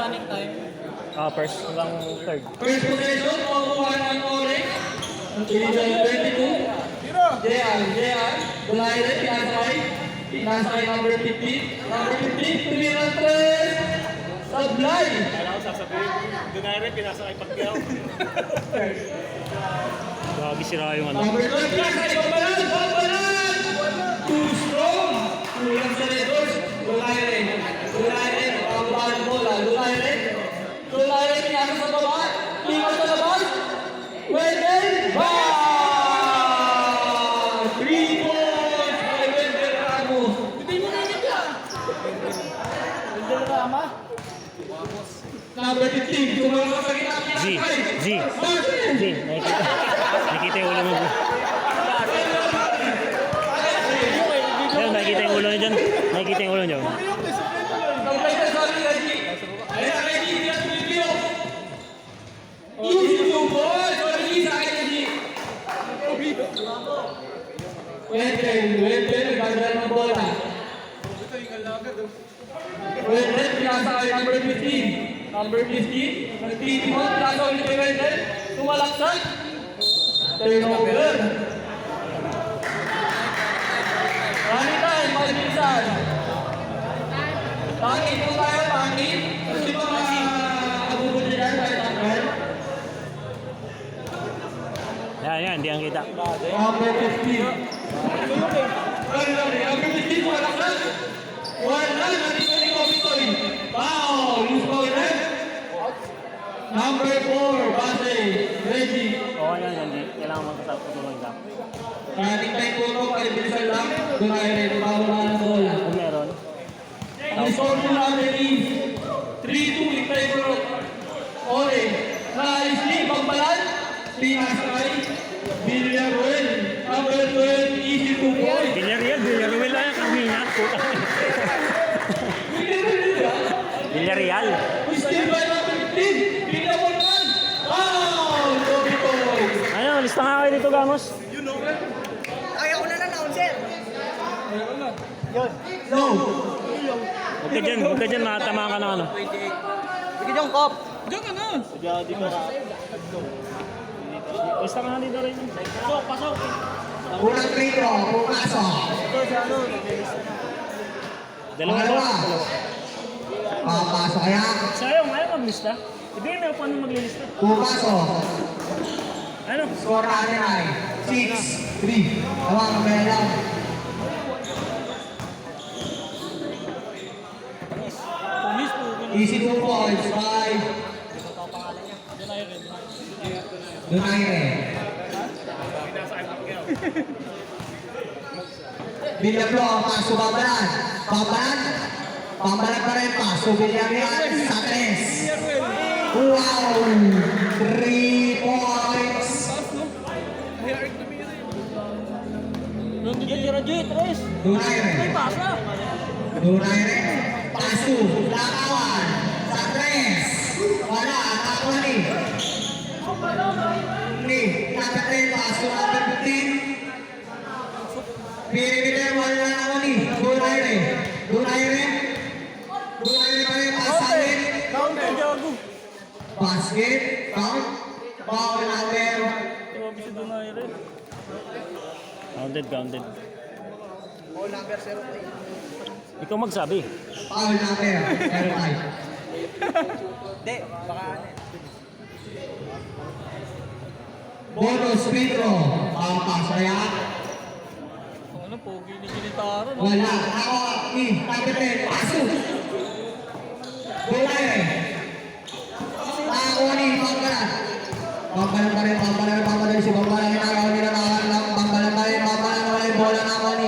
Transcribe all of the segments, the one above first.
running time? First hanggang third. First possession, makukuha ng Ore. Ang 22. JR. Gulaire, pinasakay number 15. Number 15, tumira 3. Sablay. Kailangan ko sasabihin, doon na rin, pinasakay pagkiyaw. Grabe sira yung ano. Number 12, pinasakay Bambalan. Too strong. Kulang sa Redors. Gulaire, pangababa ng bola. Gulaire, pinasa sa baba. Tingnan sa labas. Wendell, bang! 3 points by Wendell Ramos. Hindi mo namin yan. Wendell Rama? Number 15, tumulong sa gitna. Z. Nakikita yung ulo mo. Ayun, nakikita yung ulo niya dyan. Nakikita yung ulo niya. Easy 2 points. Easy sa akin, Easy. Wendell, gagawin ng bola. Wendell, pinasa kay number 15. Number 15, nagtitimon, pinasa ulit kay Wendell. Tumalaksak. Turnover. Running time, mabilisan. Tangin po tayo, tangin. Kasi ba abubuti dyan, tayo tanggal? Yan, hindi ang kita. Number 15. Number 15, tumalaksak. Wala, nandito ni Kopitoy. Foul, loose ball red. Number 4, Base, Reggie. Oo, yan. Kailangan magkatulong lang. Running time po ito, palibilisan lang. Doon ay rin, foul na ng bola. Kung meron. Ang score po natin is 3-2 in favor of Ore. Naalis ni Bambalan, pinasakay, Villaruel. Number 12, easy 2 points. Villarreal lang yung kanina. Villarreal. Still by number 15, Villaruel. Foul, Kopitoy. Ano, lista nga kayo dito, Gamos. Ayaw ko na announcer. No. Huwag ka dyan, makatama ka ng ano. Sige yung cop. Diyan ka na. Lista ka nga dito rin. Pasok. Unang free throw, pumasok. Dalawa. Papasok kaya, Sayang, ayaw maglista. Ibigay mo kung ano maglilista. pumasok. Ano? Score natin ay 6-3. Tawag ang may lang. Pulis po. Easy 2 points by Donaire. Villaplo, paso Bambalan. Bambalan pa rin, paso Villarreal sa 3. Wow! 3 points. Rajit, Tres. Donaire. May pasa. Donaire. Paso. Lakawan. Sa 3. Wala. Ako ni. Nakatay. Paso number 15. Pinipiter. Wala na ako ni. Donaire pa rin. Pasalit. Count ka, Jago. Basket. Count. Foul number. Grabe si Donaire. Counted. Ball number 03. Ikaw magsabi. Foul number. 05. Hindi, baka ano eh. Bonus free throw. Papasok kaya. Ano, pogi ni Kinitaro, no? Wala. Ako, number 10. Paso. Donaire. Ako ni Bambalan. Bambalan pa rin si Bambalan. Bambalan pa rin. Bola na ako ni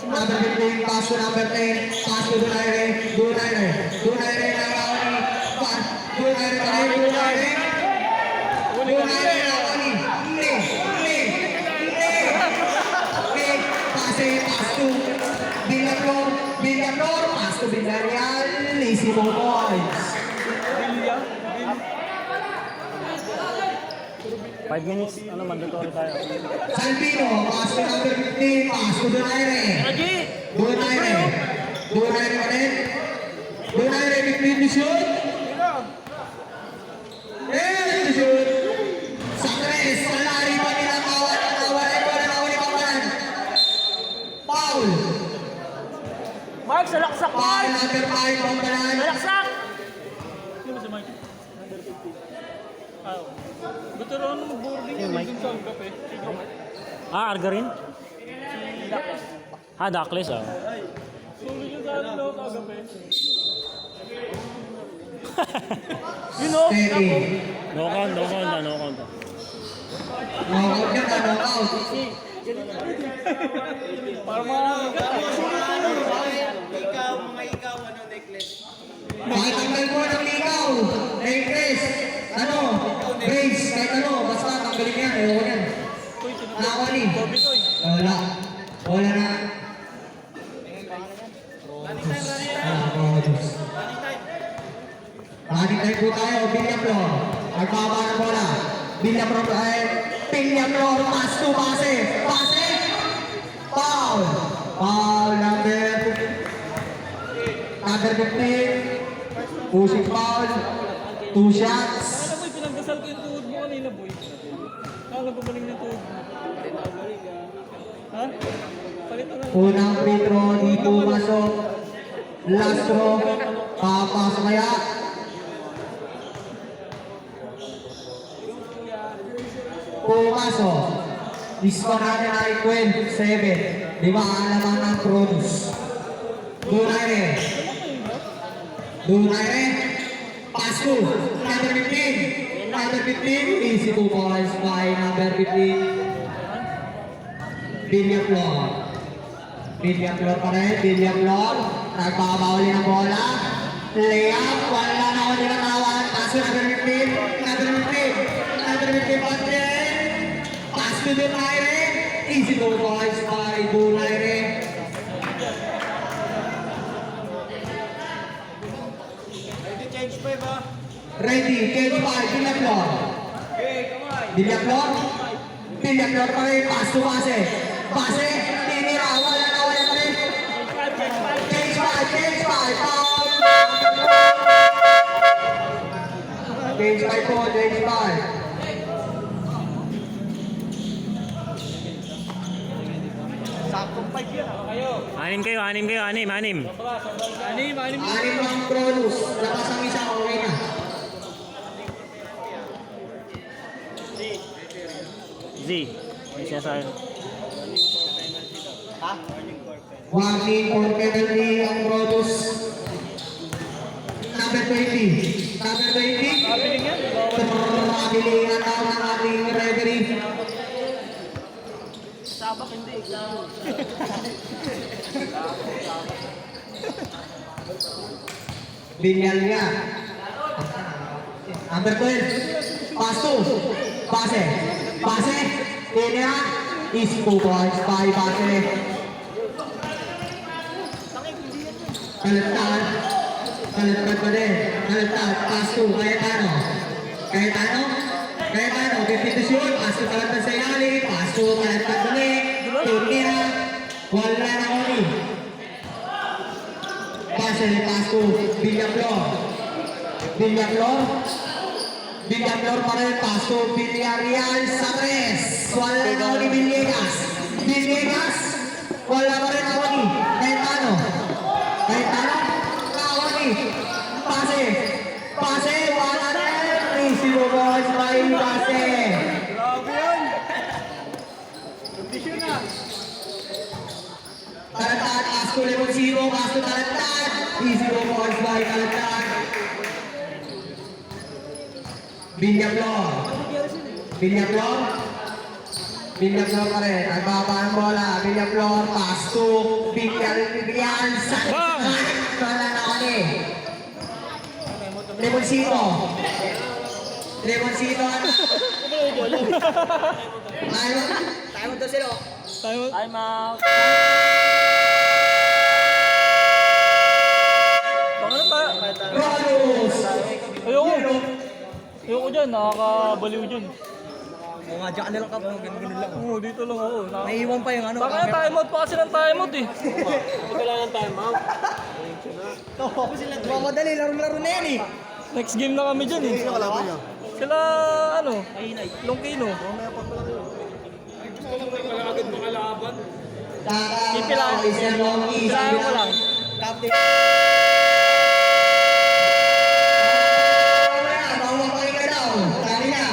number 15. Paso number 10. Paso Donaire na ako ni Donaire pa rin. Donaire na ako ni Paso Villarreal. Paso Villarreal. Easy 2 points. 5 minutes, mandatory tayo. Salvino, paso number 15, paso Donaire. Donaire pa rin. Donaire, 15 shoot. salaksak Foul Mark! number 5, Bambalan. Salaksak! Sino si Mike? Under 50. Ah, gusto raw nung boarding yun dun sa kape. Ikaw, Mike? Ah, Arga rin? Ah, Duckless ah. Sulit yung sa ano daw sa kape. You know? Steady. No count, no count ah, no count ah. Knockout yan, knockout. Para mga Pakitanggal mo ng ligaw. Necklace. Ano? Brace. Kahit ano. Basta tanggalin yan. Ayoko yan. Nakawali. Wala. Wala na. Running time po tayo. Villaflor. Nagbaba ng bola. Villaflor. Villaflor. Pass to base. Base. Foul. Foul number 15. Pushing foul. 2 shots. Alam mo, pinagdasal ko yung tuhod mo kanina, boy. Kala ko balik yung tuhod mo. Ha? Palit na lang. Unang free throw. Di pumasok. Last throw. Papasok kaya. Pumasok. Score natin ay 27. Di ba alaman ng produce? Donaire. Donaire. Pass to. Number 15. Number 15. Easy 2 points by number 15. Villaflor. Villaflor pa rin. Villaflor. Nagbabawali ng bola. Layup. Wala na ako nilatawan. Pass to number 15. Number 15. Number 15 pa rin. Pass to Donaire. Easy 2 points by Donaire. Ready, change by Villaflor. Villaflor. Villaflor pa rin, pass to base. Base, tinira, wala pa rin. Change by, foul. Change by po, change by. Anim kayo, anim. Anim. Anim ang Cronus, labas ang isa, okay na. Z. May siya sa akin. Warning for penalty ang Cronus. Number 20. Number 20. Mabilingan daw ng ating referee. Sabak hindi. Binyal niya. Number 12. Pass to. Pase. Pase. Kenya. Is 2 points by Pase. Kalatad. Kalatad pa din. Kalatad. Pass to. Cayetano. Cayetano. Cayetano. 50 to shoot. Pass to Kalatad sa ilalim. Pass to Kalatad ulit. Kenya. Wala na ulit. Pase, pass to Villaflor. Villaflor pa rin, pass to Villarreal sa 3. Wala na ulit Villegas. Wala pa rin Awani. Cayetano. Awani. Pase, wala na rin. Easy balls by Pase. Grabe yan. Condition na. Kalatad, pass to level 0, pass to Kalatad. Easy balls by Kalatad. Villaflor pa rin. Nagbaba ang bola. Villaflor, pass to Villarreal sa wala na ulit. Lemoncito. Tayo to sila. Time out. Ano pa? Rodus. Ayoko dyan, nakakabaliw dyan. Mga dyan ka lang ka, ganun lang. Oo, dito lang ako. Naiiwan pa yung ano. Baka na timeout pa kasi ng timeout eh. Kailangan timeout. Ako sila. Mamadali, laro-laro na yan eh. Next game na kami dyan eh. Sila, Longkino. Ipilaan Kailangan ko lang. Captain. Mawawakay ka daw. Sabi niya.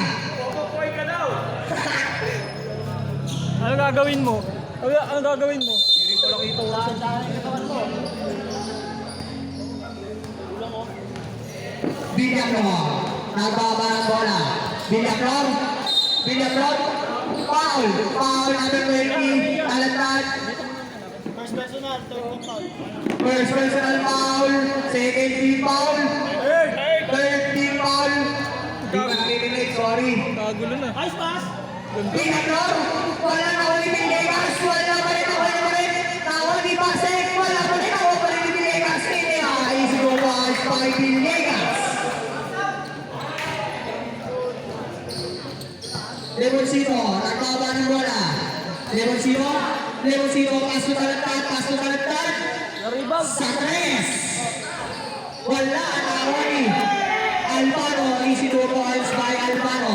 Ano gagawin mo? Ano gagawin mo? Hindi ko lang ito. Villaklor. Nagbaba ng bola. Villaklor. Villaklor. Foul. Foul number 20. Talatad. First personal, third foul. First personal foul. Second team foul. Third team foul. Di ba nakikinig? Sorry. Kagulo na. Ice pass! Villaklor. Wala na ulit yung Vegas. Wala pa rin. Wala pa rin. Tawag ni Pasek. Wala pa rin. Ako pa rin yung Vegas. Hindi ay siguro ay Spike Vegas. Lemoncino, nagbaba ng bola. Lemoncino, pass to Talatad. Sa tres. Wala na ulit. Albano, Isidoro Alves by Albano.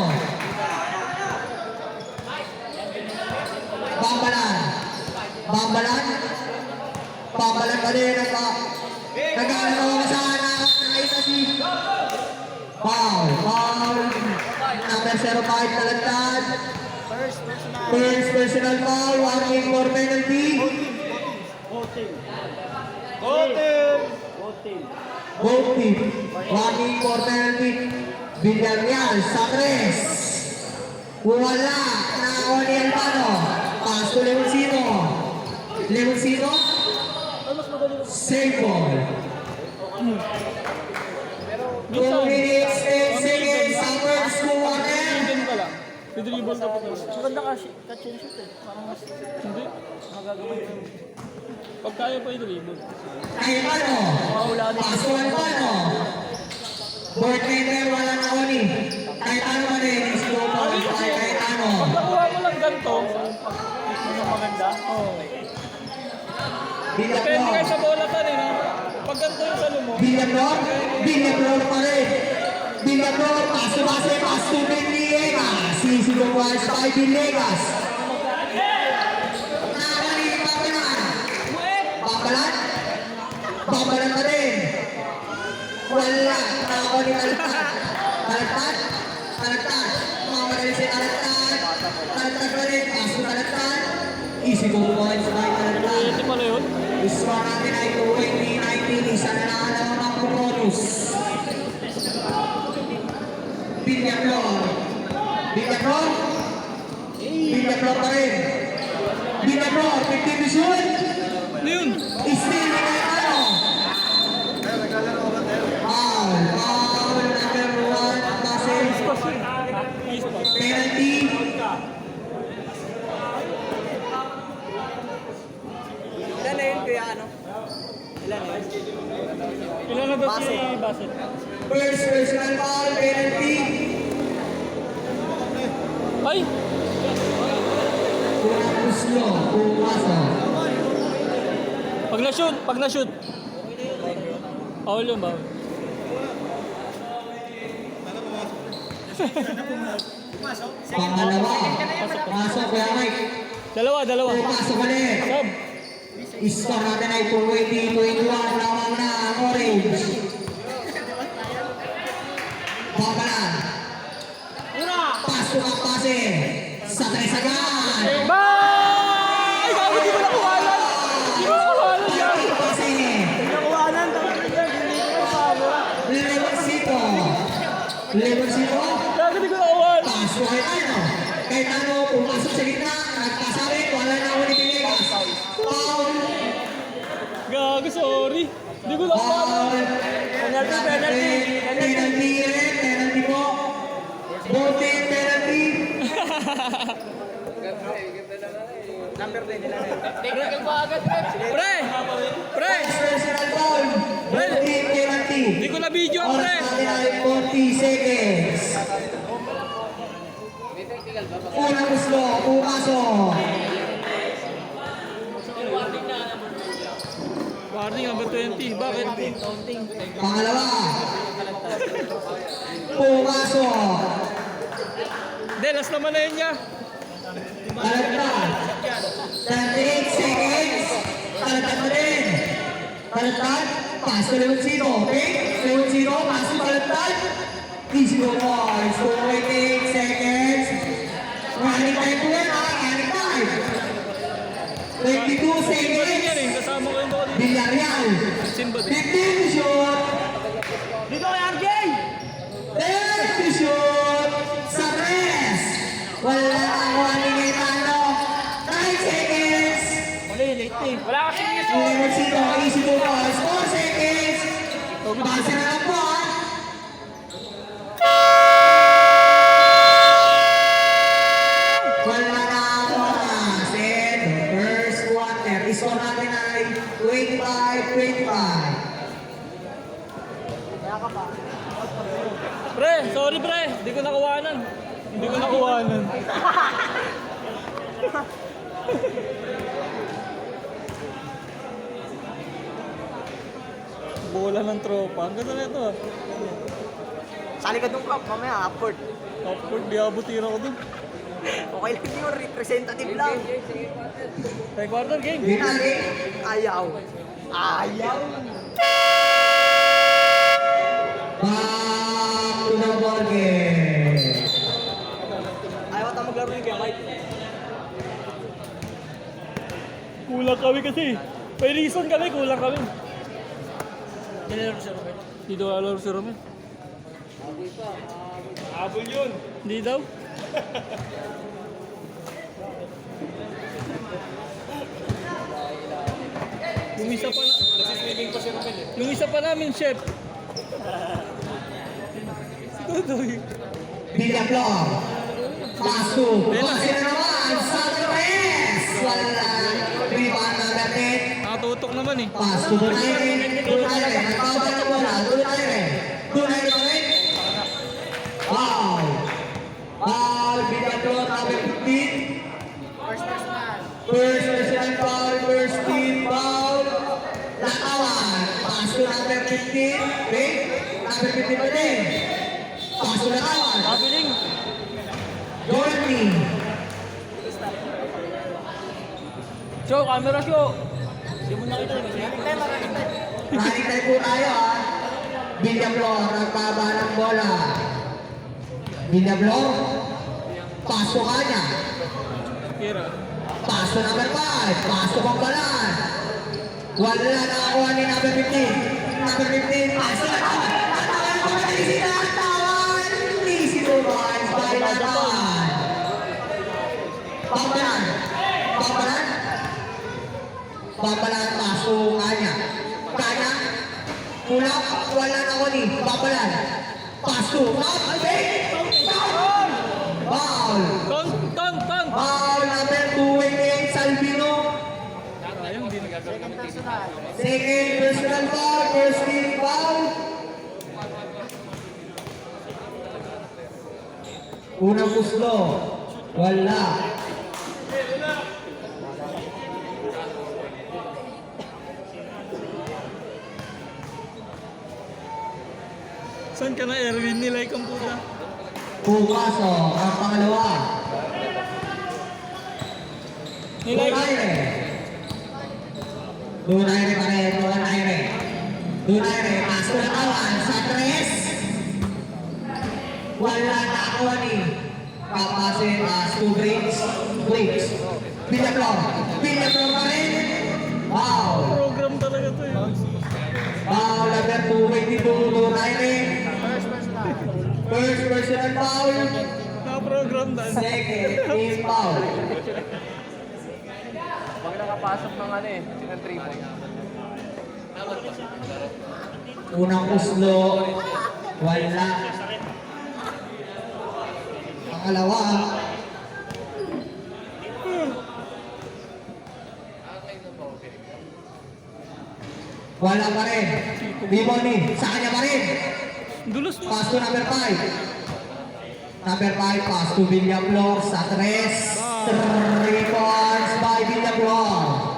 Bambalan pa din. Nag-aalala ka sa nakita si Foul. Number 05, Talatad. First personal foul, warning for penalty. Both team. Warning for penalty. Villarreal sa tres. Wala na ako ni Albano. Pass to Lemoncino. Save ball. 2 minutes and seconds sa first quarter. Ganun ka lang. Didribble ka pa talaga. Maganda ka, catch and shoot eh. Parang mas Hindi. magagawin ko. Pag kaya pa i-dribble. Albano. Pass to Albano. Board member, wala na ako ni. Cayetano pa rin. Isidoro kay Cayetano. Pag nakuha mo lang ganito, Maganda? oh. Depende kayo sa bola tan eh. No? Pag ganito yung salo mo, Villaklor pa rin. Villaklor, pass to Villegas. Isidoro Alves by Villegas. Nakakaliit pa rin. Bambalan pa rin. Wala. Ako ni Talatad. Mamadali si Talatad pa rin. Pass to Talatad. Isidoro Alves by Talatad. hindi pala yun. Score natin ay 2019. Isa na lang ang mga bonus. Villaklor pa rin. Villaklor, 15 to shoot. Ano yun? Still ni Cayetano. Foul number 1. Kasi Nice pass. penalty. Ilan na yun kuya ano? Ilan na yun? Ilan na ba si Bassett? First personal foul, penalty. Ay! Unang puslo, pumasok. Pag na-shoot. Foul yun ba? Pangalawa. Pasok, Kuya Mike. Dalawa. Pumasok ulit. Sab. Score natin ay 20-21. Lamang na ang orange. Bambalan. Pasok ang pase. Sa tres agad. Bye! Ay, gabi, di ko nakuha lang. Di ko nakuha lang yan. Pase. Nakuhanan, tapos hindi ko pa. Lemoncino. Gabi, di ko nakuha. Pasok kay ano. Cayetano pumasok sa gitna. Nagpasabi. Wala na ako ni Villegas. Foul. Gago, sorry. Di ko nakuha lang. Penalty rin. Penalty po. Voting penalty. Number 10 nila na yun. Pre! Personal foul. Voting penalty. Di ko na video, Oras pre! natin ay 40 seconds. Unang guslo, pumasok. Warning number 20. Bakit? Pangalawa. Pumasok. Hindi, last naman na yun niya. Talagtad. 38 seconds. Talagtad pa rin. Baliktad. Pass to Leoncino. Okay? Leoncino. Pass to baliktad. Easy go boys. 28 seconds. Running time po yan ha. Running time. 22 seconds. Yan eh, kasama ko yung body. Villarreal. Simba din. 15 shoot. Dito kay RJ! 30 shoot. Sa tres. Wala ang warning ni Tano. 9 seconds. Wala yun, late eh. Wala kasi yung Leoncino. Easy go boys. 4 seconds. Base na lang po ha. Wala na ang oras. And the first quarter. Score natin ay 25-25. Pre, sorry pre, hindi ko nakuhanan. Hindi ko nakuhanan. Bola ng tropa. Ang ganda na ito ah. Sali ka dun, Prop. Mamaya, upward. Upward, di abutira ko dun. Okay lang yun, representative lang. Third quarter game. Finale. Ayaw. Ayaw. Back to the ball game. Ayaw ata maglaro yung game. Kulang kami kasi. May reason kami, kulang kami. Dito alaro si Romel. Habol yun. Hindi daw. Yung isa pa na... Nasiswimming pa si Romel eh. Yung isa pa namin, chef. Si Tutoy. Villaflor. Paso. Pase na naman. Sa tres. Wala. Rebound number 10. Nakatutok naman eh. Paso. Donaire. Donaire. Nagpapal na bola. Donaire. Donaire pa rin. Foul. Foul. Villaflor number 15. First personal foul. First team foul. Latawan. Paso number 15. Okay? Number 15 pa din. Paso latawan. Kabiling. Jordy. Show, camera show. Hindi mo nakita yun. Running time po tayo ha. Villaflor, nagbaba ng bola. Villaflor, paso kanya. Kira. Paso number 5, paso pangbalan. Wala na ako ni number 15. Number 15, paso na ako. Natawan ko na easy na tawan. Easy to boys, by natawan. Pangbalan. Pangbalan. Pangbalan, paso kanya. Kanya. Kulak, wala na ako ni. Pangbalan. Paso. Foul. Foul. Tong! Foul number 28, Salvino. Ayun, hindi nagagawa kami. Second personal foul, first team foul. Unang puslo, wala. Saan ka na, Erwin? Nilay kang puta. Pumasok ang pangalawa. Nilay ka. Donaire pa rin, Donaire. Donaire, paso na kawan sa tres. Wala na ako ni. Papasin, to Briggs. Briggs. Villaflor. Villaflor pa rin. Wow. Program talaga to eh. Foul number 22, Donaire. First personal foul. Naka-program dahil. Second team foul. Pag nakapasok ng ano eh, ng 3 point. Unang puslo, wala. Pangalawa, wala pa rin. Bimoni, sa kanya pa rin. Dulos mo. Pass to number 5. Number 5, pass to Villaflor sa tres. 3 points by Villaflor.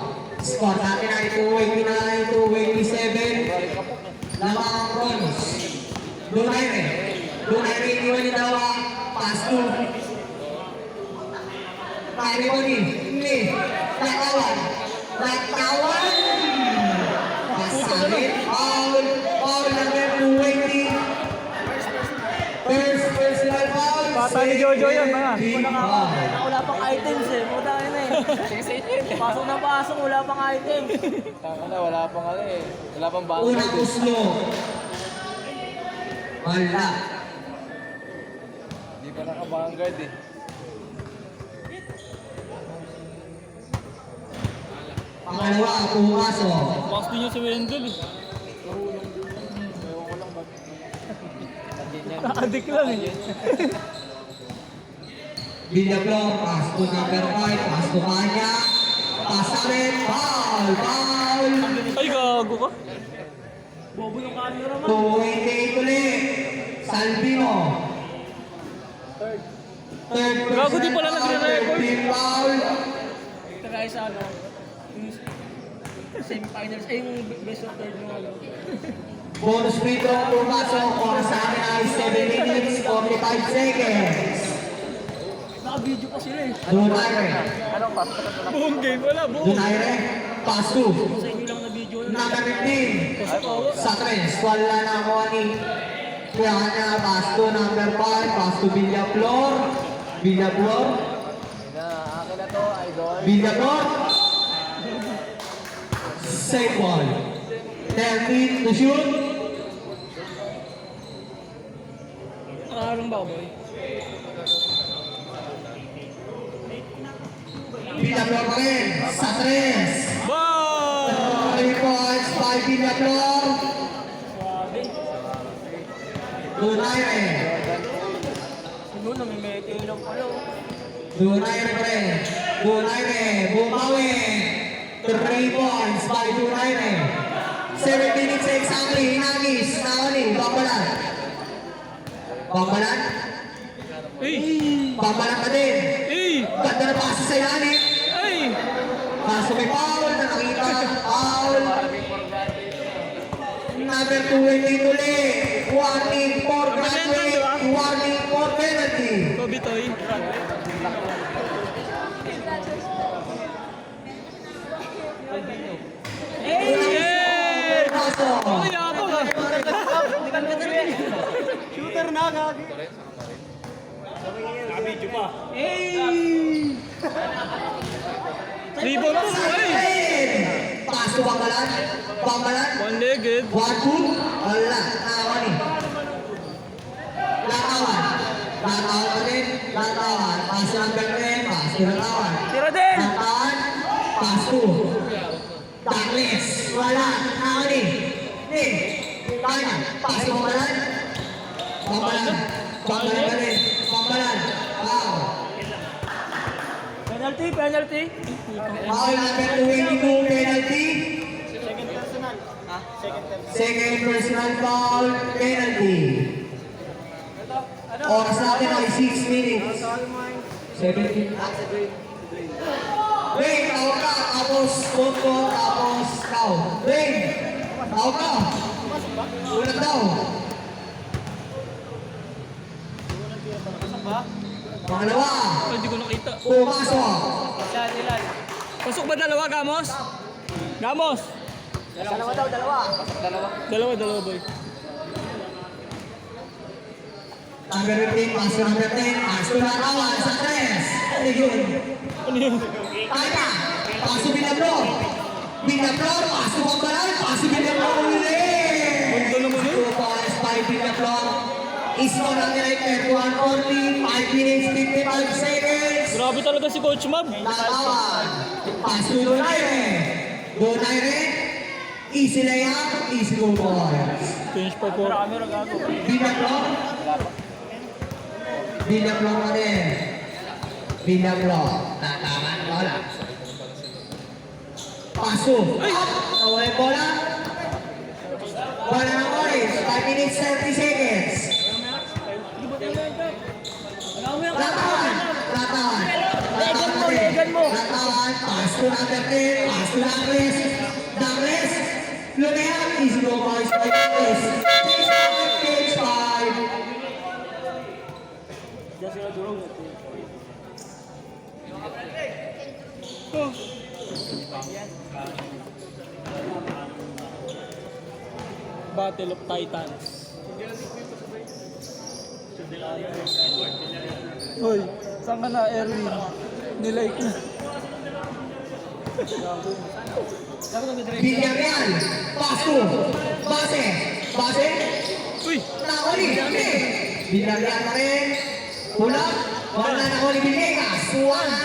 Score natin ay 289-287. Lamang bronze. Donaire. Donaire, iniwan niya daw ang pass to. Bimoni. Latawan. Latawan. Pasado. Foul. Foul number 280. First personal foul. Bata ni Jojo yan, mga. Wala pang items eh. Puta ka na eh. Pasok na pasok, wala pang items. Wala pang ano eh. Wala pang bangkay. Unang uslo. Wala. Hindi pa naka-vanguard eh. Pangalawa, pumasok. Pass din niya si Wendell eh. Adik lang eh. Villaflor, pass to number 5, pass to kanya. Pass rin, foul, foul. Ay, gago ka. Bobo yung camera man. 288 ulit. Salvino. Third Gago, di pala nagre-record. team foul. Kaya sa ano, yung semi-finals, yung best of third mo ano. Bonus free throw, pumasok. Oras sa akin ay 7 minutes, 45 seconds. Naka-video pa sila eh. Donaire. Buong game, wala. Buong. Donaire, pass to. Sa inyo lang na video na. Number 15. Sa tres, wala na ako ni kaya na pass to number 5, pass to Villaflor. Villaflor. Akin na to, idol. Villaflor. Save ball. 13 to shoot. Nakaharang ba, boy? Villaflor pa rin. Sa tres. Wow! 3 points by Villaflor. Donaire. Siguro na may mete lang pala. Donaire pa rin. Donaire. Bumawi. 3 points by Donaire. 7 minutes exactly. Hinagis. Naoni. Bambalan. Bambalan. Ay! Bambalan pa din. Ay! Ganda na pasa sa ilalim. Ay! Kaso may foul na nakita. Foul. Number 2 ulit. Warning for graduate. Warning for penalty. Kobe Toy. Hey! Kaso. Ay, ako ka. Shooter na gagi. Video pa. Hey! Rebound po, ay! Paso Bambalan. Bambalan. One-legged. One two. Wala. Nawan eh. Latawan. Latawan pa din. Latawan. Paso number 10. Paso latawan. Tira din! Latawan. Paso. Douglas. Wala. Nawan eh. Eh. Kanya. Paso Bambalan. Bambalan. Bambalan pa din. Bambalan. Wow. Penalty, penalty. Foul number 22. Penalty. Second personal foul. Penalty. Oras natin ay 6 minutes. 17. Wait, tawag ka. Tapos, Coco, tapos, Kao. Wait, tawag ka. Ulat daw. Pangalawa, Ay, di ko nakita. pumasok. Pasok ba dalawa, Gamos? Gamos! Dalawa daw, dalawa. Dalawa, boy. Number 15, pass to number 10. Pass to Latawan sa 3. Ayun. Ano yun? Kaya, pass to Villaflor. Villaflor, pass to Bambalan. Pass to Villaflor ulit. Mundo naman yun. 2 points by Villaflor. Score ang night 1 only. 5 minutes, 55 seconds. Grabe talaga si Coach Mab. Latawan. Pass to Donaire. Donaire. Easy layup, easy goal points. Finish pa po. Villaflor. Villaflor pa din. Villaflor. Tataman, bola. Paso. Nawala yung bola. Bola ng Orange. 5 minutes, 30 seconds. Latawan. Latawan. Legan mo, legan mo. Latawan. Pass to number 10. Pass to Douglas. Douglas. Lumihan. Easy goal points by Douglas. 6 5. Battle of Titans. Hoy, saan ka na, Erwin? Nilike na. Villarreal, paso, base, Uy! nakuli, Villarreal pa rin, pula, wala nakuli Villegas, wala,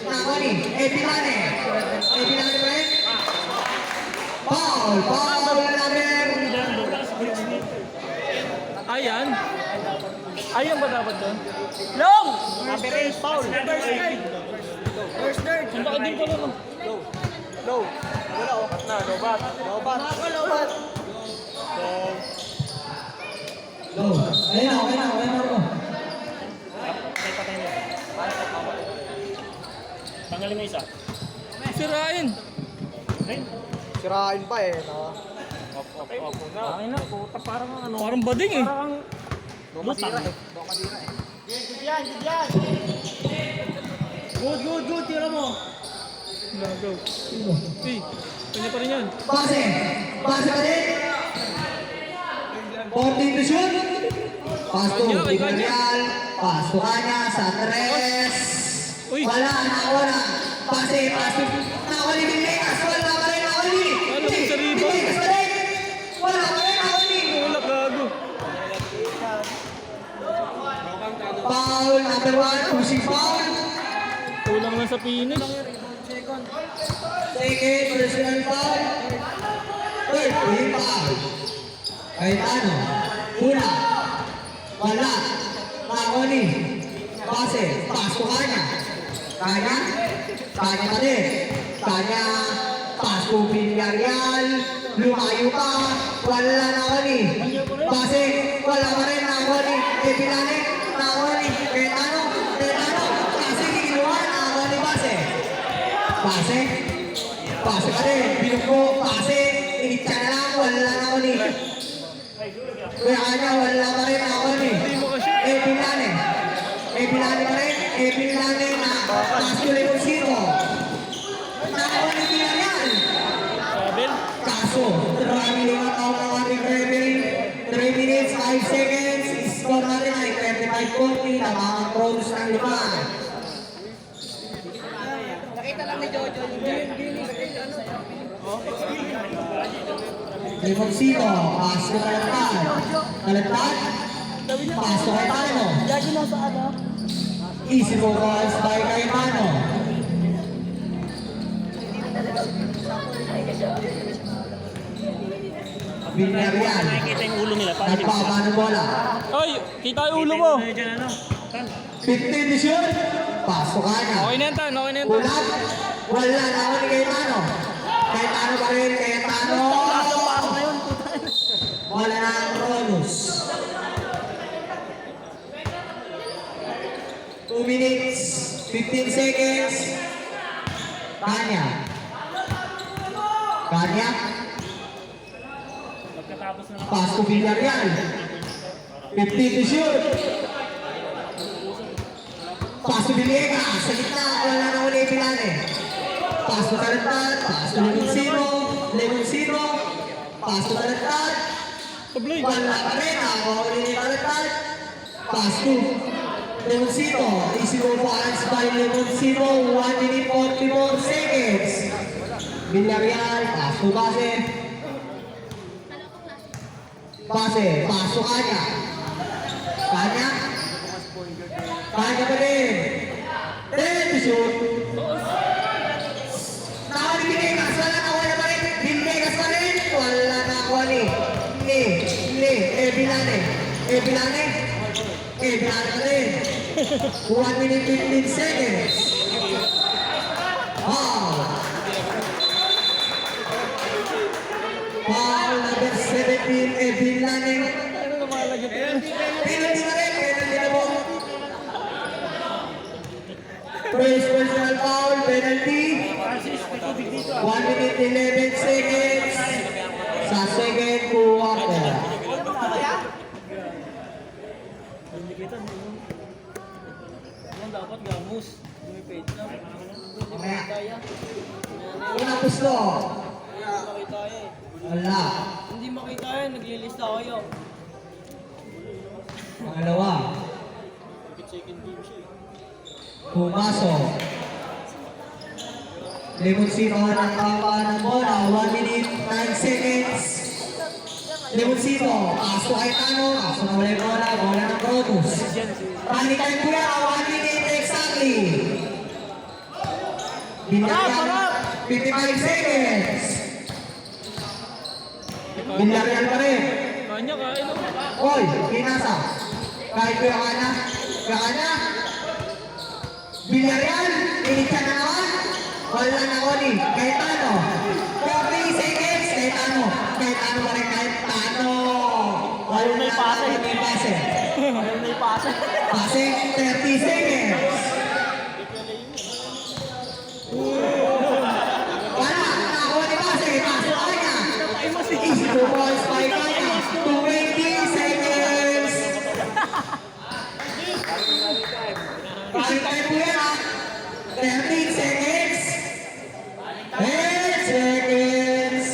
nakuli, Epilane pa rin, foul number, Ayan. Ayan ba dapat doon? Long! Foul! First third. Sanda ka din pala no? Low. Wala oh. Na, lobat. Lobat. Lobat. go, ayun na, Tanggalin mo isa. Sirain! Sirain pa eh. No? Ay na, puta parang ano. Parang bading eh. Parang lutang. Good. Tira mo. Go. Uy, kanya pa rin yan. base pa rin, 14 to shoot, pasto, Villarreal, pasto kanya, sa 3, Uy. wala, pasto, nakuli Villegas, wala pa rin nakuli, Ano yung sa rebound? Villegas pa rin, wala pa rin nakuli, Wala, gago. foul number 1, pushing foul, Kulang lang sa Phoenix. second, personal foul, third, pushing foul, Cayetano, una, wala, nakuli, base, pasto kanya pa rin, pasto Villarreal, lumayo pa, wala nakuli, base, wala pa rin nakuli, Epilane, nakuli, Cayetano, kasi kikiluhan, nakuli base, pa rin, binuko, base, initsa na lang, wala nakuli, kaya kanya, wala pa rin nakuli, Epilane na pasto Leoncito, nakuli Villarreal, Sabel. kaso, maraming mga tao ng ating referee, 3 minutes, 5 seconds, score natin ay 35-40, nakaka-produce ng 5. Nakita lang ni Jojo. Leoncito, paso Kalantad, paso Cayetano, Lagi na sa ano? easy go balls by Cayetano, Villarreal, Nakikita yung ulo nila. Parang nagpapano bola, Ay, kita yung ulo mo. Diyan ano. 15 to shoot, paso kanya. Okay na yan, Tan. Okay na yan, Tan. Ulat, wala na ako ni Cayetano. Cayetano pa rin, Cayetano. Wala na ang bonus. 2 minutes, 15 seconds. Kanya. Pagkatapos ng Pass to Villarreal. 15 to shoot. Pass to Villegas. Sa gitna, wala na ulit Vilane. Pass to Kalantad. Pass to Leoncito. Pass to Kalantad. Tablay. Wala pa rin. Ako ulit ni Kalantad. Pass to Leoncito. Easy go balance by Leoncito. 1 minute 44 seconds. Villarreal. Pass to base. Pass to Kanya. Kanya pa rin. 10 to shoot. Nakawali Villegas. Wala na wala pa rin. Villegas pa rin. Wala na wali. Vilane pa rin. 1 minute 15 seconds. Foul number 17, Vilane. Ano lumalagay ito? Penalty na po. First personal foul, penalty. 1 minute 11 seconds. Sa second quarter. Yan dapat gamus. Lumipid na. Unang gusto. Makita eh. Wala. Hindi makita yan, naglilista ako yun. Pangalawa. Pumasok. Lemoncino ng kampaan ng bola. 1 minute, 9 seconds. Lemoncino. Paso kay Tano. Paso na wala yung bola. Bola ng Protus. Panikan ko yan. 1 minute exactly. Binaryan. 55 seconds. Binaryan pa rin. Kanya, kain mo. Oy, kinasa. Kahit ko yung kana. Kana. Villarreal, iniksa na naman. Wala na ako ni Gaetano. 40 seconds, Gaetano. Gaetano pa rin, Gaetano. Wala na pase. May pase. May pasa. Pase, 30 seconds. Wala, nakakuha ni pase. Paso ka niya. Easy to balls by Kaya. 20 seconds. Balik tayo po yan ha. 13 seconds. 10 seconds.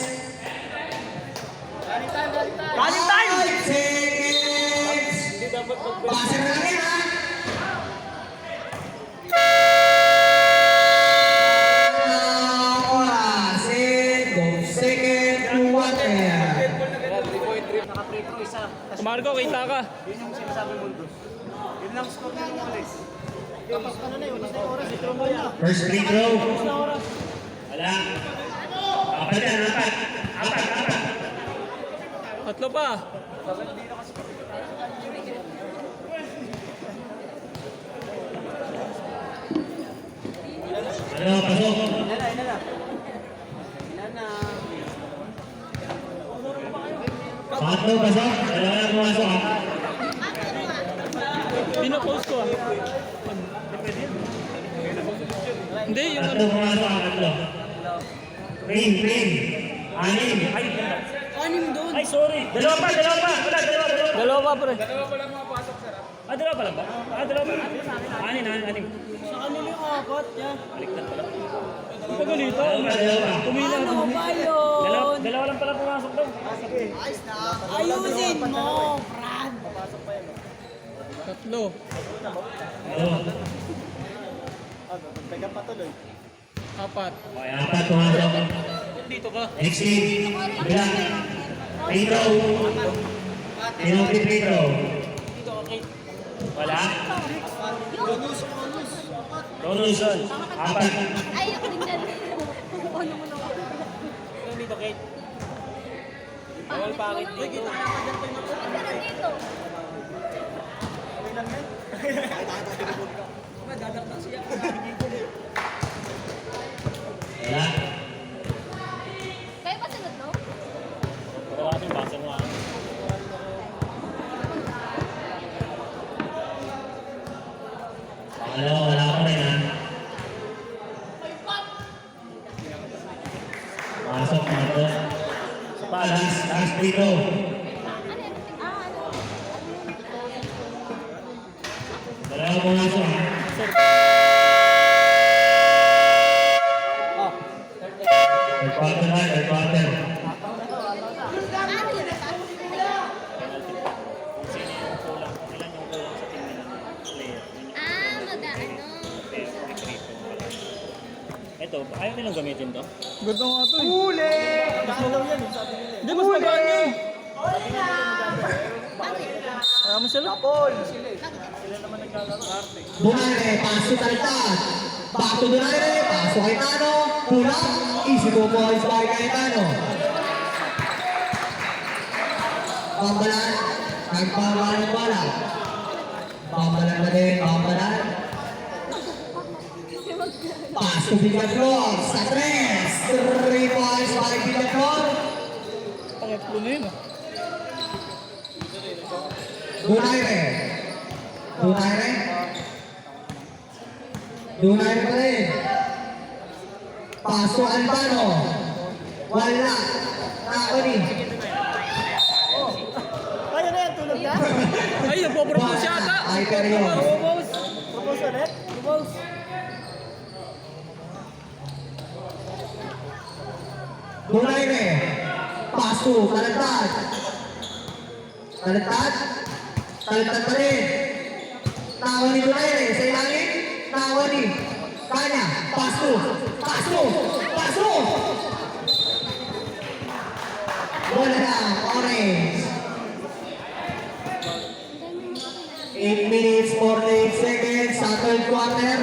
Running time! 5 seconds. Base na lang yan ha. Oras. 2 seconds to 1 there. Naka-free throw isa. Marco, kita ka. Yun yung sinasabi mo doon. Yun lang score na yung ulis. Tapos ano na yun, ulis na yung oras. Ito mo yan. First free throw. Ulis na oras. Wala. Apat yan, apat. Apat. Tatlo pa. Ano, pasok. Ilan na, ilan na. Ilan na. Pangatlo, pasok. Dalawa na pumasok ha. Pinapost ko ah. Hindi, yung Tatlo pumasok ha, tatlo. Green. Anim. Ay, Anim doon. ay, sorry. Dalawa pa. Wala, dalawa. dalawa pa pre. Dalawa pa lang ba? Dalawa pa. Anim. Sa kanila yung apat yan. Pagalita. Dalawa. Tumila. Ano ba yun? Dalawa lang pala pumasok daw. Ayusin mo, Fran. Tatlo. Dalawa. Apat. Okay, apat pumasok. Dito ka. Next game. Bila. Free throw. Penalty free throw. Wala. Ronalson. Apat. Ay, ako din dyan. Ano mo naman? Dito, Kate. Bawal pangit dito. Pero dito. Wala. Kayo pa sunod, no? Wala kasing basa mo. Pangalawa, wala pa rin ha. Pasok na ito. Last free throw. Ano yan? Ano? Dalawa pumasok ha. Third quarter na, third quarter. Ano yun? Mag-ano? Ito, ayaw nilang gamitin to. Ganda nga to eh. Huli! Hindi, mas magaan yun. Bakit? Kaya mo sila. Dunare, paso taltad. Bato Dunare, paso kay Tano. Pulang, easy to balls by Gaetano. Bambalan, nagpawalan ng bala. Bambalan na din, bambalan. Paso Villaflor, sa 3. 3 balls by Villaflor. Pangatlo na yun ah. Dunare pa rin. Paso Albano. Wala. Nakoni. Kaya na yan, tulog na. Ay, nagpo-propose yata. Ay, Perio. Propose. Propose ulit. Propose. Dunare. Paso 2, talentad. Talentad. Talentad pa rin. Tawa ni Donaire, sa ilalim. Tawa ni Kanya, pass 2. Pass 2. Pass 2. Bola na, orange. 8 minutes, 48 seconds sa third quarter.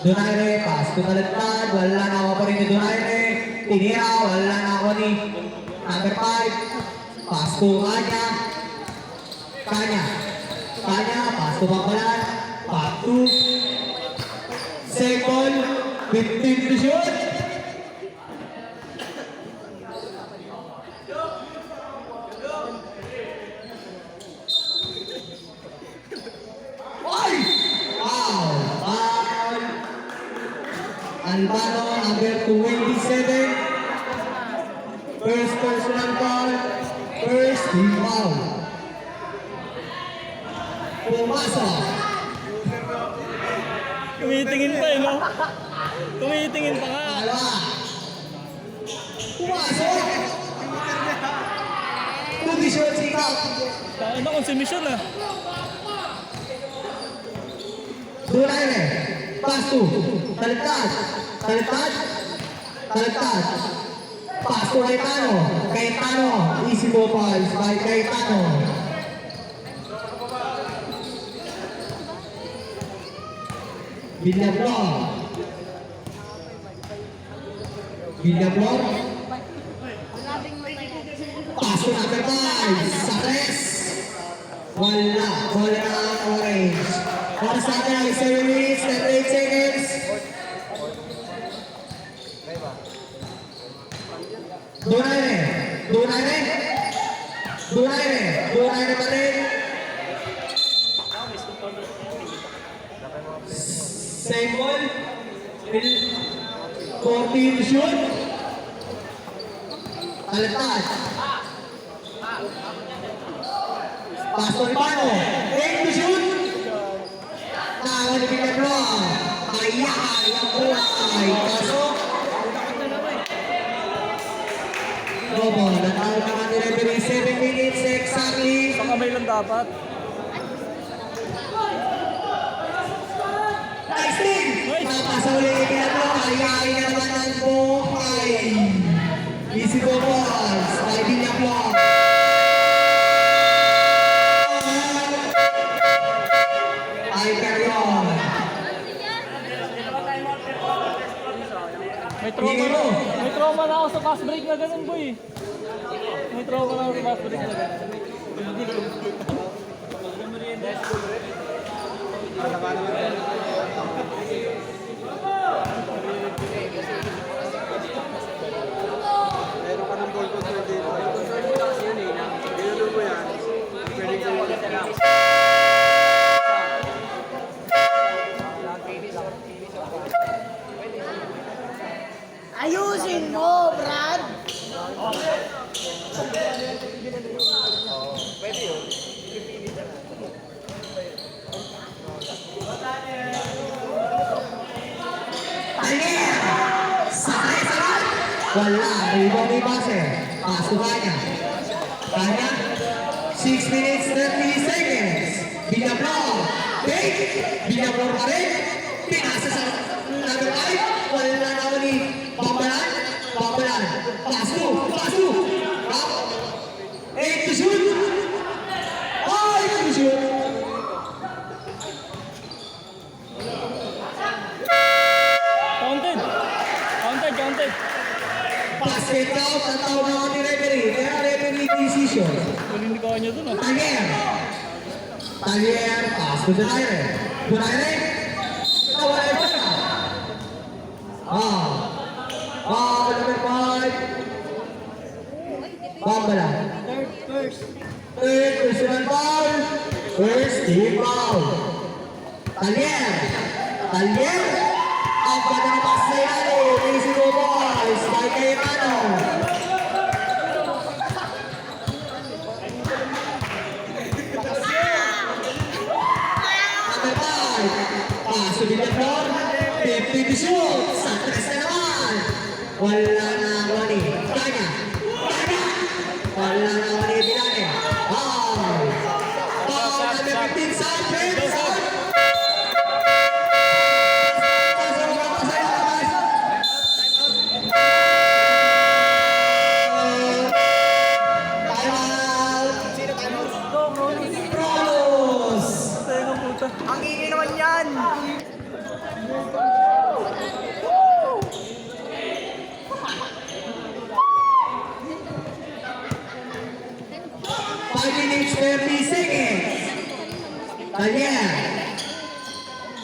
Donaire, pass to talentad. Wala na ako pa rin ni Donaire. Tinira, wala na ako ni number 5. Pass to Kanya. Kanya, pass to Bambalan. Pass to second, 15 to shoot. Ay! Wow! Foul! Albano, number 27. First personal foul. First team foul. Pumasok. Tumitingin pa eh, no? Tumitingin pa nga. Dalawa. Pumasok. Kondisyon sikap. Dahil na konsumisyon ah. Donaire. Pass to. Talentad. Talentad. Talentad. Pass to Cayetano. Cayetano. Easy ball balls by Cayetano. Villablor. Villablor. Pass to number 5. Sa 3. Wala. Wala na ang orange. Oras natin ay 7 minutes, 38 seconds. Donaire. Donaire. Donaire. Donaire pa rin. Same ball. 14 to shoot. Talentad. Pass to Albano. 8 to shoot. Tawa ni Villablor. Ayan ang kulay. Pasok. Robo, natawag naman ni referee 7 minutes exactly. Sa kamay lang dapat. Nice thing! Napasa uli ni Villablor. Ayayin naman ang buhay. Easy go balls by Villablor. Ay, Carrion. May trauma na ako sa fast break na ganun, boy. May trauma na ako sa fast break na ganun. Meron ka ng ball control dito. Ball control mo lang kasi yun eh. Ginulong mo yan. Pwede ka lang. Ayusin mo, Brad! Wala, rebound ni Base. Pass to Kanya. Kanya, 6 minutes, 30 seconds. Villablor. Take. Villablor pa rin. Pinasa sa number 5. Wala na ako ni Bambalan. Bambalan. Pass to. Pass to. Up. 8 to shoot. 5 to shoot. Counted. Counted, counted. Basket out. Ang tawag na ako ni referee. Kaya referee decision. Hindi ko kanya dun ah. Taglier. Taglier. Pass to Donaire. Donaire. Nawala pa siya. Number 5. Bambalan. Third personal foul. First team foul. Taglier. Taglier. Ang ganda ng pass na ilalim. Easy go boys. By Cayetano. Number 5. Pass to Villablor. 50 to shoot. Sa tres na naman. Wala na ako ni Kanya. 5 minutes 30 seconds. Daniel.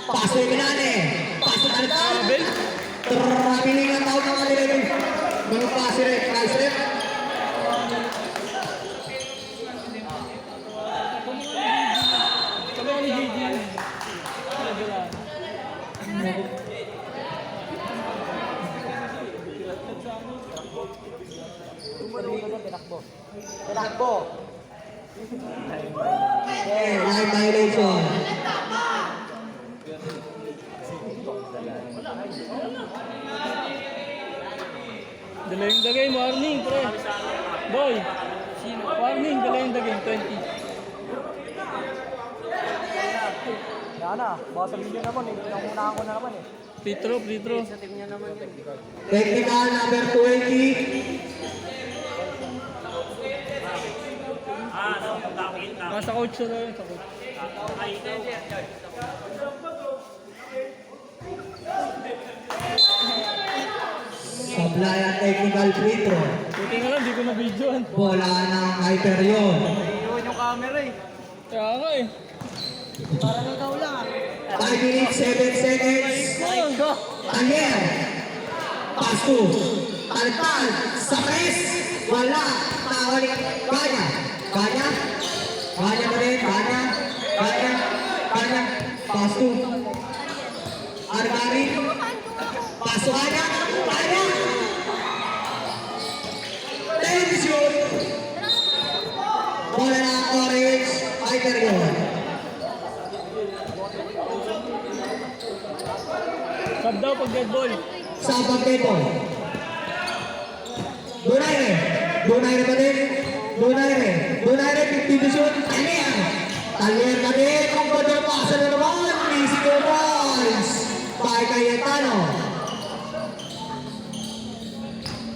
Paso yung Minane. Paso na lang. Trabiling ang tawag ng kanila. Mga pasi rin. Price rin. Sabi ko ni Gigi. Okay, line violation. Delaying the game, warning, pre. Boy. Warning, delaying the game, 20. Yan na, baka sabihin nyo naman eh. Nangunahan ko na naman eh. Free throw, free throw. Technical number 20. Nasa coach na yun, sa coach. Supply at technical free throw. Buti nga lang, di ko na-videoan. Bola ng Hyperion. Iwan yung camera eh. Kaya nga eh. 5 minutes 7 seconds. Daniel. Pass to. Taltal. Sa press. Wala. Nakawalik. Kanya. Kanya. Kanya pa rin. Kanya. Kanya. Kanya. Pass to. Argari. Paso kanya. Kanya. Television. Bola ng Orange. Hyperion. Sub daw pag dead ball. Sa pagkepo. Donaire. Donaire pa din. Donaire. Donaire 50 to shoot. Talier. Talier pa din. Kung pwede pasa na naman. Mexico Boys. By Cayetano.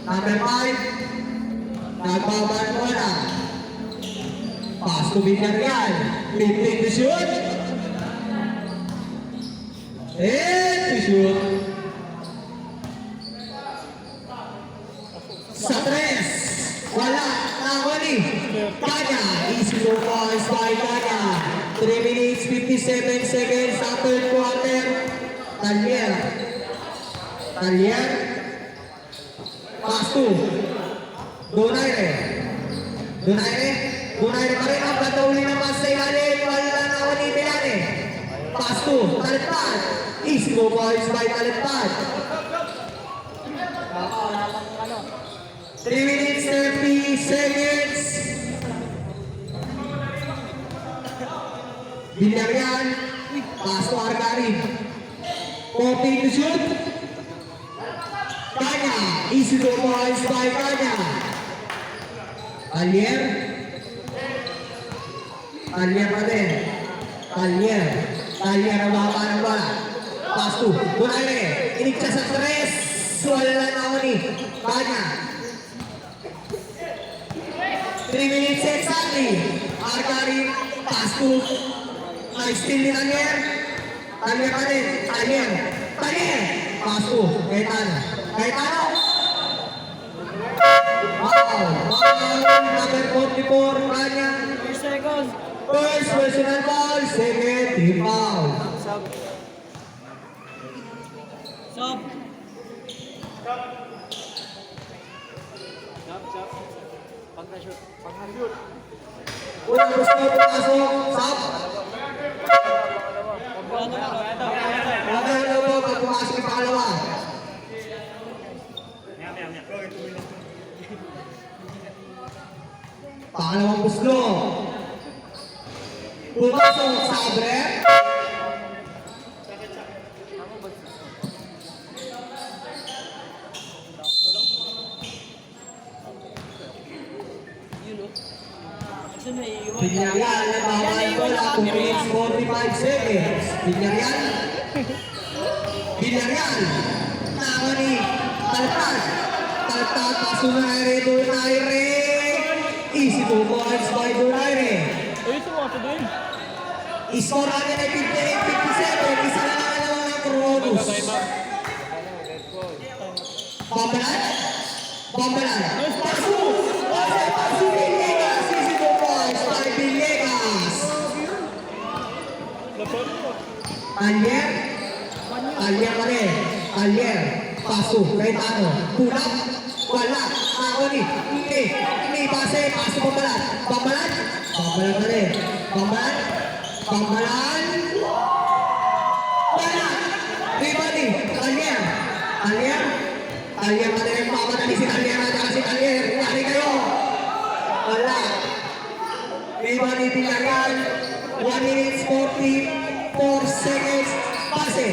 Number 5. Nagbaban mo na. Pass to Villarreal. 50 to shoot. And to shoot. Sa tres. Wala. Nakawali. Kanya. Easy low points by Kanya. 3 minutes 57 seconds sa third quarter. Talier. Talier. Pass to. Donaire. Donaire. Donaire pa rin ang patauli naman sa ilalim. Wala nakawali Milane. Pass to. Talipad. Easy low points by Talipad. 3 minutes 30 seconds. Villarreal. Pass to Argari. 40 to shoot. Kanya. Easy to points by Kanya. Talier. Talier pa din. Talier. Talier ang baba ng bola. Pass to Donaire. Inig siya sa tres. Wala na ako ni Kanya. 3 minutes exactly. Argari. Pass to. Steal ni Talier. Talier pa din. Talier. Talier. Pass to Cayetano. Cayetano. Wow. Number 44. Kanya. First personal foul. Second team foul. Unang gusto pumasok. Sab. Ano po pag pumasok yung pangalawa? Pangalawang buslo. Pumasok sa Abre. Villarreal na bawal bola 2 minutes 45 seconds. Villarreal. Villarreal. Tama ni Talpad. Talpad paso na Donaire. Easy 2 points by Donaire. Uy, sumasa din. Iskora niya ay 58-57. Isa na lang naman ang Cronus. Bambalan. Bambalan. Paso. Paso. Paso. Easy 2 points by Alier. Alier pa rin. Alier. Paso. Cayetano. Tulak. Wala. Ako ni. Ini. Pase. Paso Bambalan. Bambalan. Bambalan pa rin. Bambalan. Bambalan. Wala. Ribani. Alier. Alier. Alier pa rin. Mamadali si Alier. At si Alier. Lari kayo. Wala. Ribani Villarreal. 1 minute 44 seconds. Pase.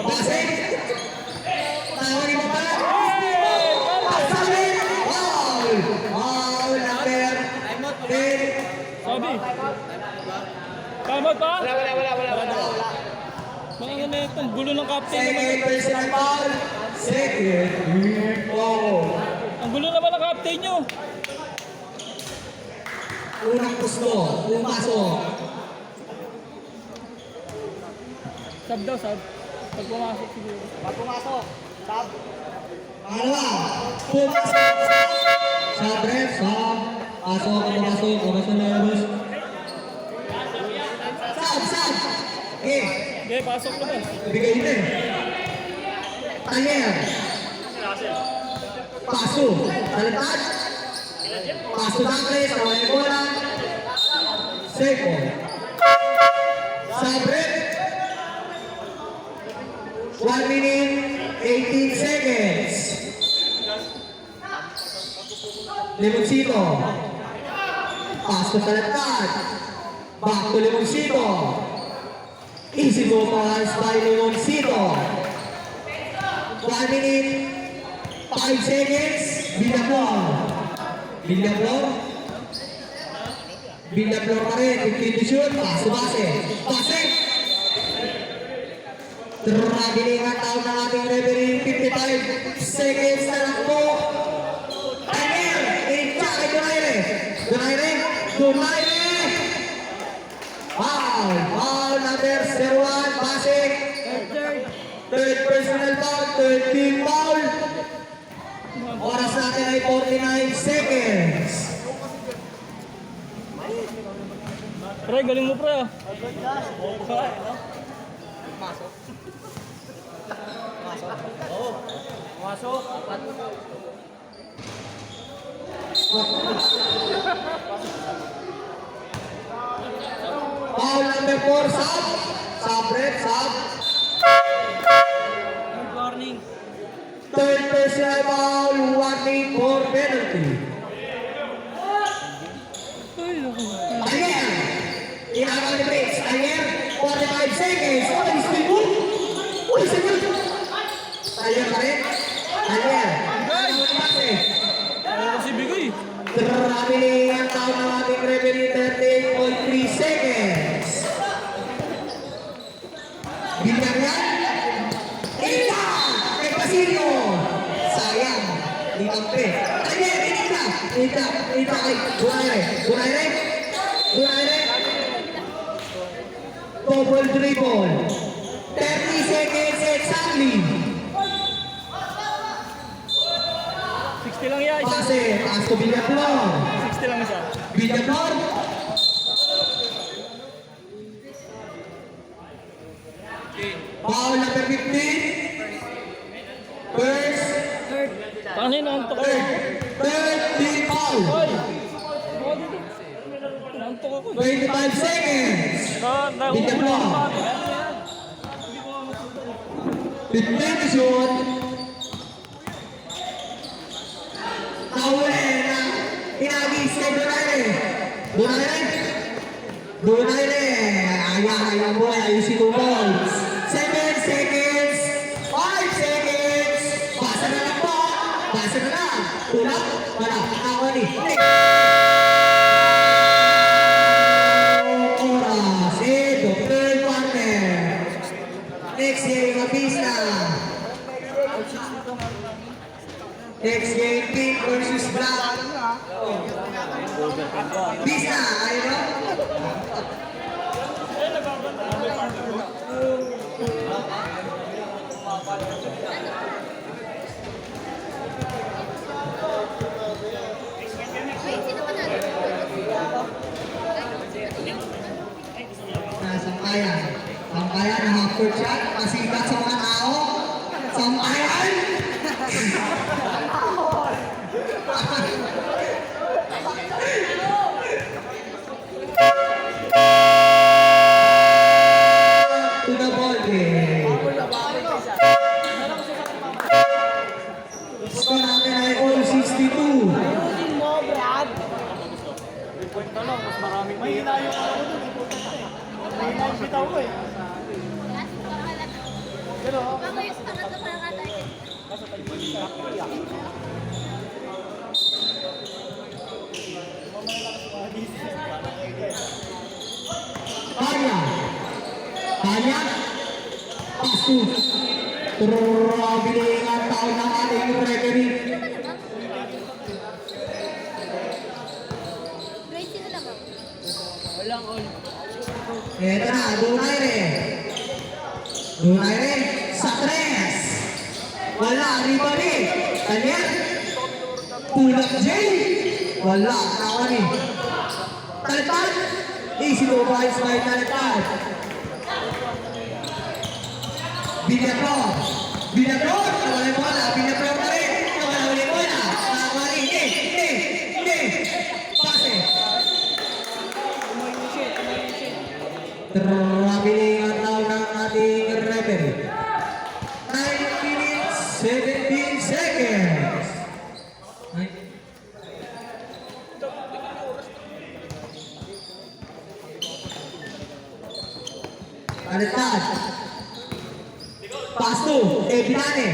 Pase. Tawa ni Bambalan. Pase. Foul. Foul number 10. Sabi. Tama pa? Wala. Mga na itong gulo ng captain Second naman. personal foul. Second foul. Ang gulo naman ng captain nyo. Unang pusto. Pumasok. Sab daw, sab. Pag pumasok siguro. Pag pumasok, tab. Pangalawa. Pumasok. Sab ref. Sab. Pasok. Pumasok. Pumasok na labas. Sab. Okay. Okay, pasok na ba? Bigay din eh. Alier. Paso. Talentad. Paso Dangles. Awal yung bola. Seco. Sabre. 1 minute 18 seconds. Limoncito. Paso Talentad. Back to Limoncito. Easy go pass by Limoncito. 1 minute 5 seconds. Villaflor pa rin. 15 to shoot. Paso base. Pase. Traveling ang tao ng ating referee. 55 seconds na lang po. Daniel. In-check kay Donaire. Foul number 01. Pase. Third personal foul. Third team foul. Oras natin ay 49 seconds. Pre, galing mo pre ah. Foul number 4. Sub ref. Warning. Third personal foul. Warning for penalty. Alier. Inaabang ni Briggs. Alier. 45 seconds. Uy, sinul. Alier pa rin. Alier. Ayaw si Bigoy. Traveling ang tao ng ating referee. 38.3 seconds. Villarreal. Ita! Kay Basilio. Sayang. Di kampe. Alier, Ita kay Donaire. Double dribble. 30 seconds exactly. 60 lang yan. Pase. Pass to Villaflor. 60 lang isa. Villaflor. Foul number 15. First. Paano yun? Nantok ako. Third team foul. Hoy! Nantok ako. 25 seconds. Nahuhuli ang bago. 15 to shoot. Nahuli na inagis kay Donaire. Ayaw mo. Ayusin mo balls. 7 seconds. 5 seconds. Basa na lang po. Tulak. Wala. Ako ni. Oras. Ito. Third quarter. Next game, Mabisa. Next game, Pink versus Black. Bisa, ayun o. Sampayan. Sampayan, backward shot. Masigat sa mga tao. Sampayan! To the ball game. Score natin ay all 62. Ayusin mo, Brad. 3 point na lang, mas maraming mahina yung ako dun. Mahina yung bitaw ko eh. Pero, Mamaya sa pangatlo para katay. Kanya. Kanya. Pasu. Grabe ang taon ng ating referee. Grade sino lang ako? Ito na, Donaire. Donaire sa 3. Wala, rebound. Kanya. Pulang J. Wala, nawan eh. Talipad. Easy to buy, slide talipad. Binagor. Binagor. Nawala yung bola. Binagor pa rin. Nawala yung bola. Nawala yung hindi. Pase. Grabe ang tawag ng ating referee. 9 minutes, 17 seconds. Ay. Alitad. Pass to, Ebilane.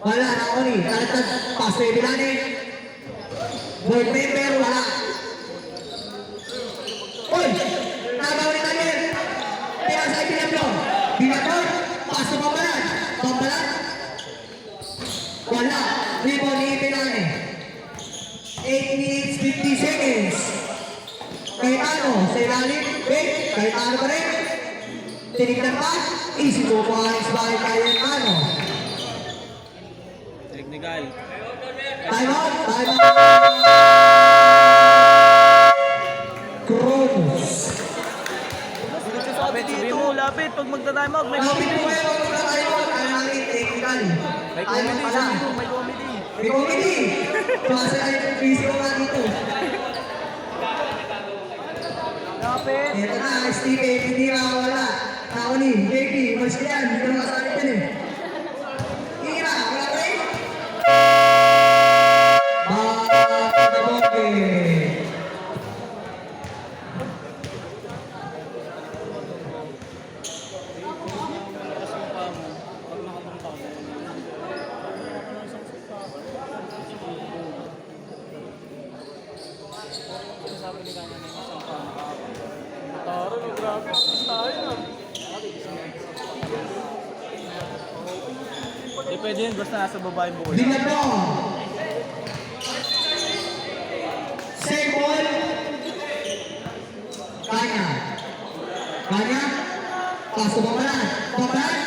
Wala na ako ni. Alitad, pass to Ebilane. Board member, wala. Uy! Nagaw ni Daniel. Tira sa Binagor. Binagor, pass to Pambalan. Pambalan. Wala. Rebound ni Ebilane. 8 minutes, 50 seconds. Cayetano, sa ilalim. Wait, Cayetano pa rin. Tinignan pa. Easy to points by Cayetano. Technical. Time out, time out. Kronos. lapit, sabi mo, lapit. Pag magta-time out, may Kapit comedy. mo kayo, time out. Kaya natin technical. May Time out comedy, pala. sabi mo, may comedy. May comedy. Kasi ay busy ko nga dito. Lapit. Ito na, Steve, hindi wala. Ako ni, baby, mas ka yan. Hindi ko nakasali dyan eh. Hindi na, wala pa rin. Bakit? Taro, no, grabe. Artist tayo na. Hindi pwede yun, basta nasa baba yung buko. Binagor. Second. Kanya. Kanya. Paso Pambalan. Pambalan.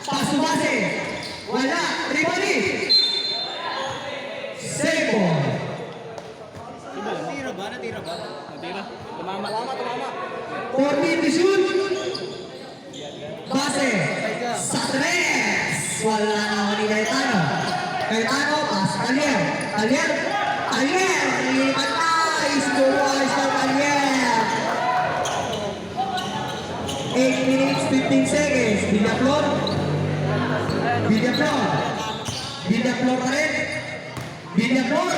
Paso base. Wala. Ribali. Second. Natira ba? Natira ba? Natira. Tumama. 14 to shoot. Base. Sa 3. Wala na ako ni Cayetano. Cayetano, pas. Alier. Alier. Alier. Nilipat na. Isbuwas ng Alier. 8 minutes, 15 seconds. Villaflor. Villaflor. Villaflor pa rin. Villaflor.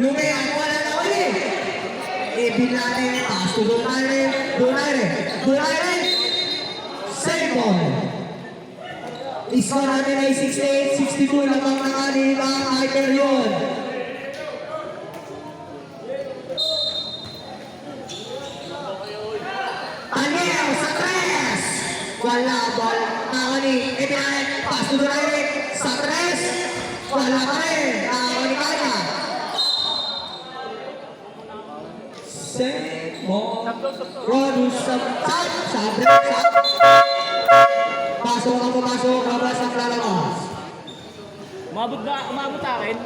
Lumayan. Wala na ulit. Ebilane. Pass to Donaire. Donaire. Donaire. Save ball. Score natin ay 68-62 lamang ng ating mga Hyperion. Daniel sa 3. Wala ball. Ako ni Ebilane. Pass to Donaire. Sa 3. Wala pa rin. Ako ni Kanya. Save ball. Rodus sa chat. Sabre. Pasok ang pumasok, labas ang lalabas. Umabot ba? Umabot akin?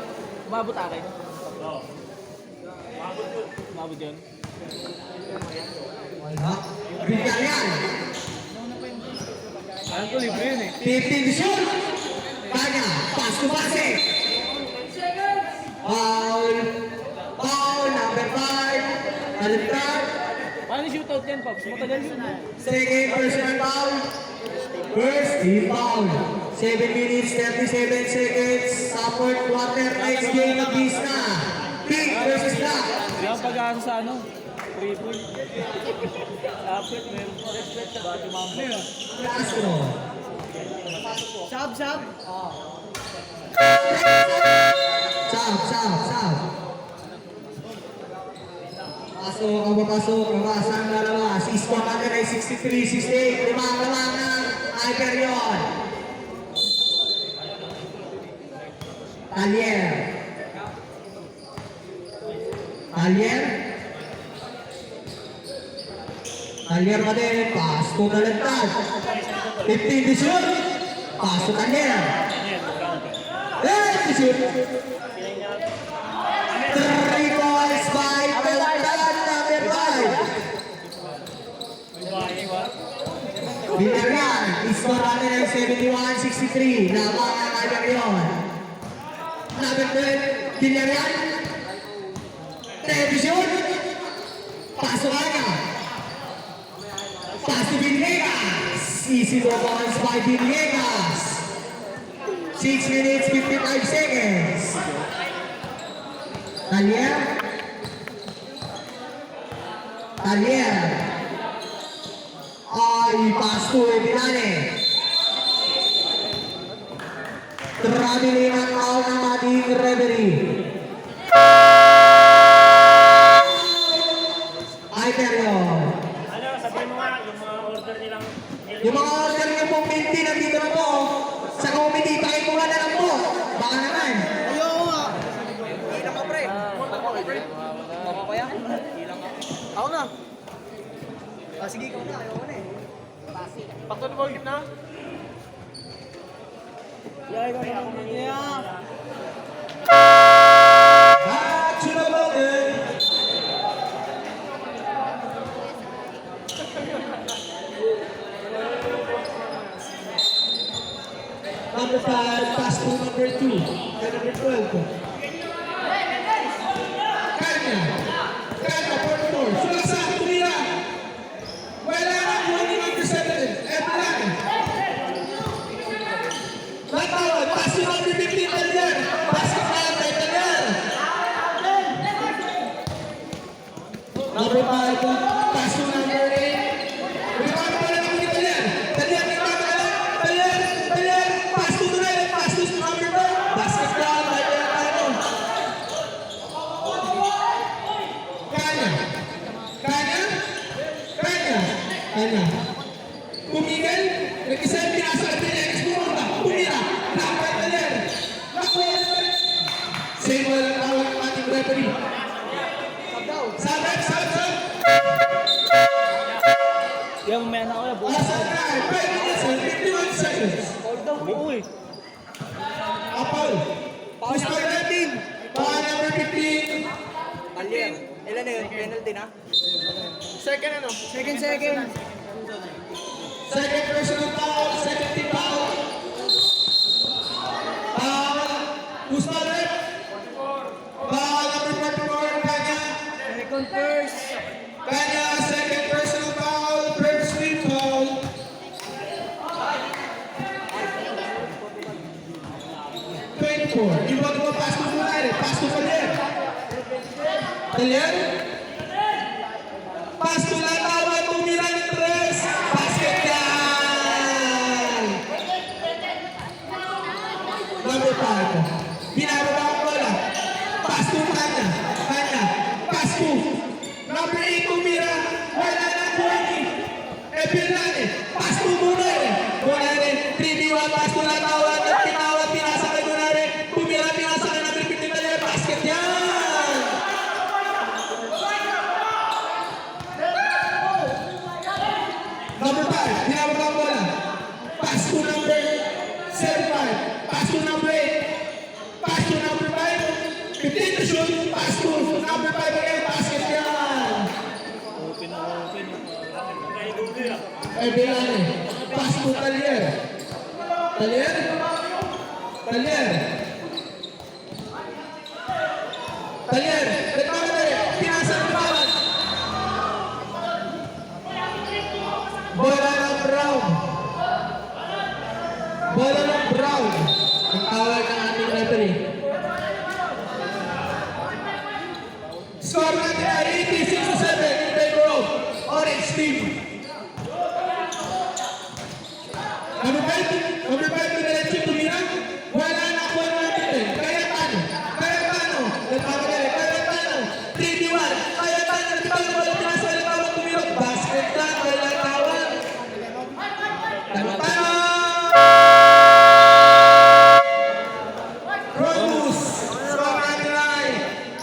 Umabot akin? Oo. Umabot yun. Wala. Villarreal. Alam ko, libre yun eh. 15 to shoot. Kanya, pass to base. Foul. Foul, number 5. Alintag. Paano shootout yan, Pops? Matagal yun. Second personal foul. First team foul. 7 minutes, 37 seconds. Sa fourth quarter, next game of Vista. Pink versus Black. Hindi ako pag-asa sa ano. Triple. Dapat meron. Bati mambo. Castro. Sab. Sab. Pasok ang papasok. Labas ang lalabas. Score natin ay 63-68. Limang lamang ng Hyperion. Talier. Talier pa din. Pass to Talentad. 15 to shoot. Pass to Talier. 8 to shoot. 3 points by Talentad, number 5. Villarreal. Score natin ay 71-63. Lamang ang Hyperion. Number 12, Villarreal. 10 to shoot. Pass to Kanya. Pass to Villegas. Easy 4 points by Villegas. 6 minutes, 55 seconds. Talier. Ay, pass to Ebilane. Traveling ang out ng ating referee. Hyperion. Ano, sabihin mo nga, yung mga order nilang Yung mga order niyo pong minty nandito na po. Sa committee, pakipungan na lang po. Baka naman. Ayoko nga. Ilang ka, pre? Mamapaya? Ilang ka? Ako na. Sige, ikaw na. Ayoko na eh. Pakto na ba yung gitna? Yay, ko na. Yeah. Action about it. Number 5, pass to number 2. And number 12. Kanya, 44. Sulasa, tumira. Wala na, 21%. Eto lang. Natawad, pass to number 15, Talier. Basket na, kay Talier. Number 5, pass to number 8. Rebound pa lang ako ni Talier. Talier, rebound ka lang. Talier, pass to Tunay. Pass to number 5. Basket na, kay Talier. Kanya. Tumigil. Nag-isa yung pinasa at Talier. Pumunta. Tumira. Nakapay Talier. Nakapay Talier. Same walang tawag ng ating referee. Sab. Yan, mamaya na ako na. Asa na, 5 minutes and 51 seconds. Oo eh. Apal. Puspag natin. Paha number 15. Alier. Ilan na yun? Penalty na? Second. Second personal foul. Second team foul. Puspag rin. Paha number 44. Kanya. Second first. Kanya, second personal foul. First team foul. Iba ko pass to Tunay. Pass to Talier. Talier. Pass to Latawa. Tumira ng 3. Basket yan. Number 5. Binababa ang bola. Pass to Kanya. Pass to. Number 8. Tumira. Wala na 20. Ebilane. Pass to Munere. 3v1. Pass to Latawa. Tinawad. Pinasa kay Munere. Tumira. Pinasa kay number 15. Talier. Basket yan. Number 5, hinabot ang bola. Pass to number 75. Pass to number 8. Pass to number 5. 15 to shoot. Pass to number 5 again. Basket yan. Open. Score natin ay 86-7 in favor of Orange Team. Number 5, diretso tumira. Wala na ako natin eh. Kaya paano? Nagpapadali. Kaya paano? 3-1. Kaya paano? Wala pinasa. Wala tumira. Basket na. Wala tawag. Tama. Rose. Score natin ay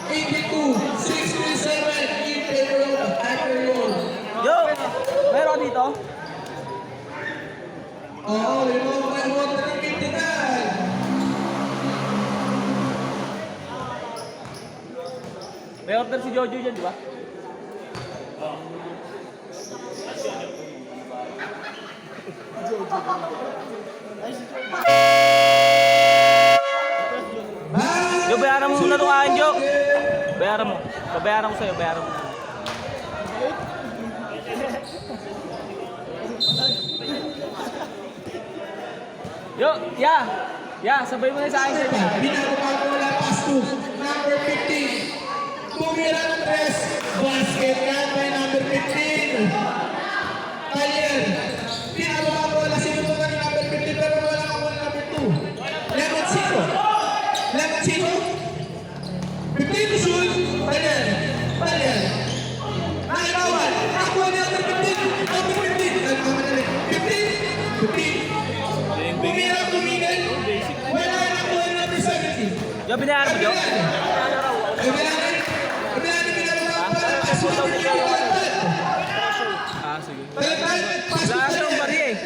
82-67 in favor of Hyperload. Yo! Meron dito? Oo, yung mga water ng pintinan. May order si Jojo dyan, di ba? Yo, bayaran mo muna itong akin, Jo. Bayaran mo. Babayaran ko sa'yo, bayaran mo. Yo, sabay mo na sa akin sa'yo. Binabago wala pass to number 15. Tumira ng 3. Basket yan by number 15. Kalyer. Binabago wala sinutukan ni number 15 pero wala ako ng number 2. Lemon Chico. 15 to shoot. Kalyer. Nakikawan. Nakuha ni number 15. Number 15. Nagmamadali. 15. Tumigil. Wala na ako ng number 17. Jo, binayaran mo, Jo? Ah, sige. Wala ka ng bari eh.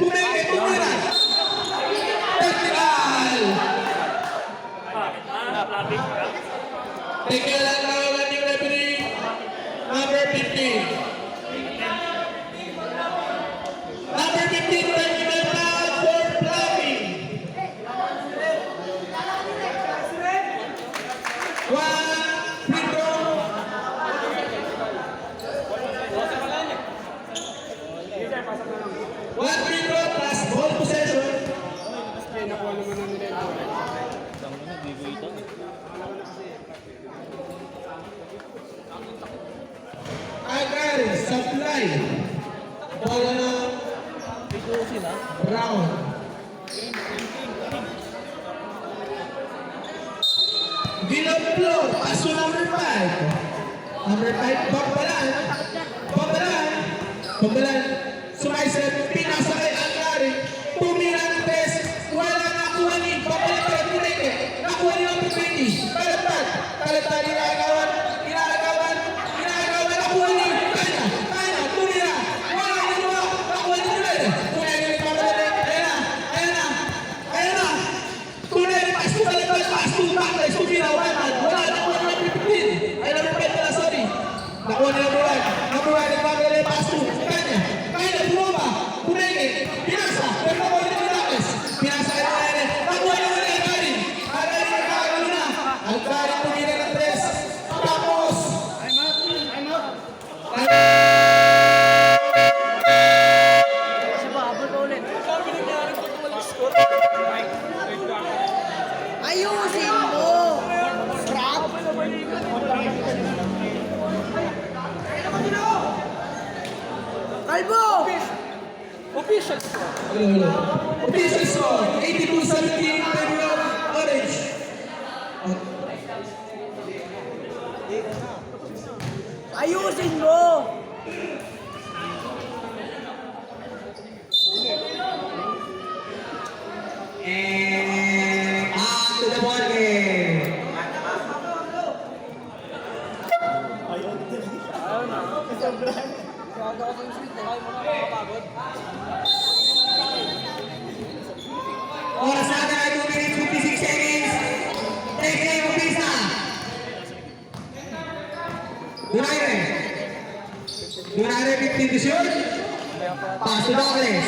Tingnan lang naman yung referee. Number 15. Number 15, technical foul for blocking. One free throw. One free throw plus ball possession. Agar supply. Bola na round. Below floor, paso number 5. Number 5, Bambalan. Sumaisip, pinasa kay Algari. Tumira ng test. Wala nakuha ni Bambalan. Nakuha ni number 20. Kalatag, inagawan. Nakuha ni Kanya, tumira. Wala nakuha. Nakuha ni Tunay. Tunay ni Bambalan. Ayan na. Tunay, pasto talaga. Pasto, bakit? Tumira, wala nakuha ni number 15. Ay, number 5 pala, sorry. Nakuha ni number 1. Number 1 ni Bambalan. Pasto, Kanya, bumaba. Tumigil. Pinasa. Pero nakuha ni Tunay. Pinasa kay Tunay. Nakuha ni Tunay. Algari tumira ng 3. Tapos. Ayusin mo! Crap! Kalbo! Official score! Official score. 82-17 in favor of Orange. Ayusin mo! And back to the ball game. Oras natin ay 2 minutes 56 seconds. Take na yung pista. Donaire 15 to shoot. Pass to Douglas.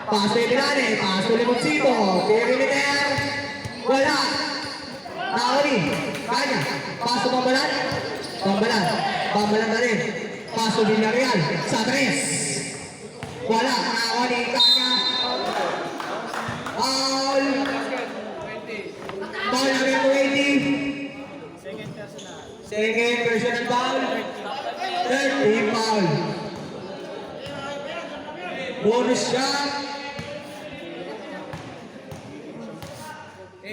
Pass to Emirane. Pass to Limoncito. Perimeter. Wala. Taori. Kanya. Pass to Bambalan. Bambalan na rin. Pass to Villarreal. Sa 3. Wala. Taori. Kanya. Foul. Foul na rin 20. Second personal foul. Third team foul. Bonus shot.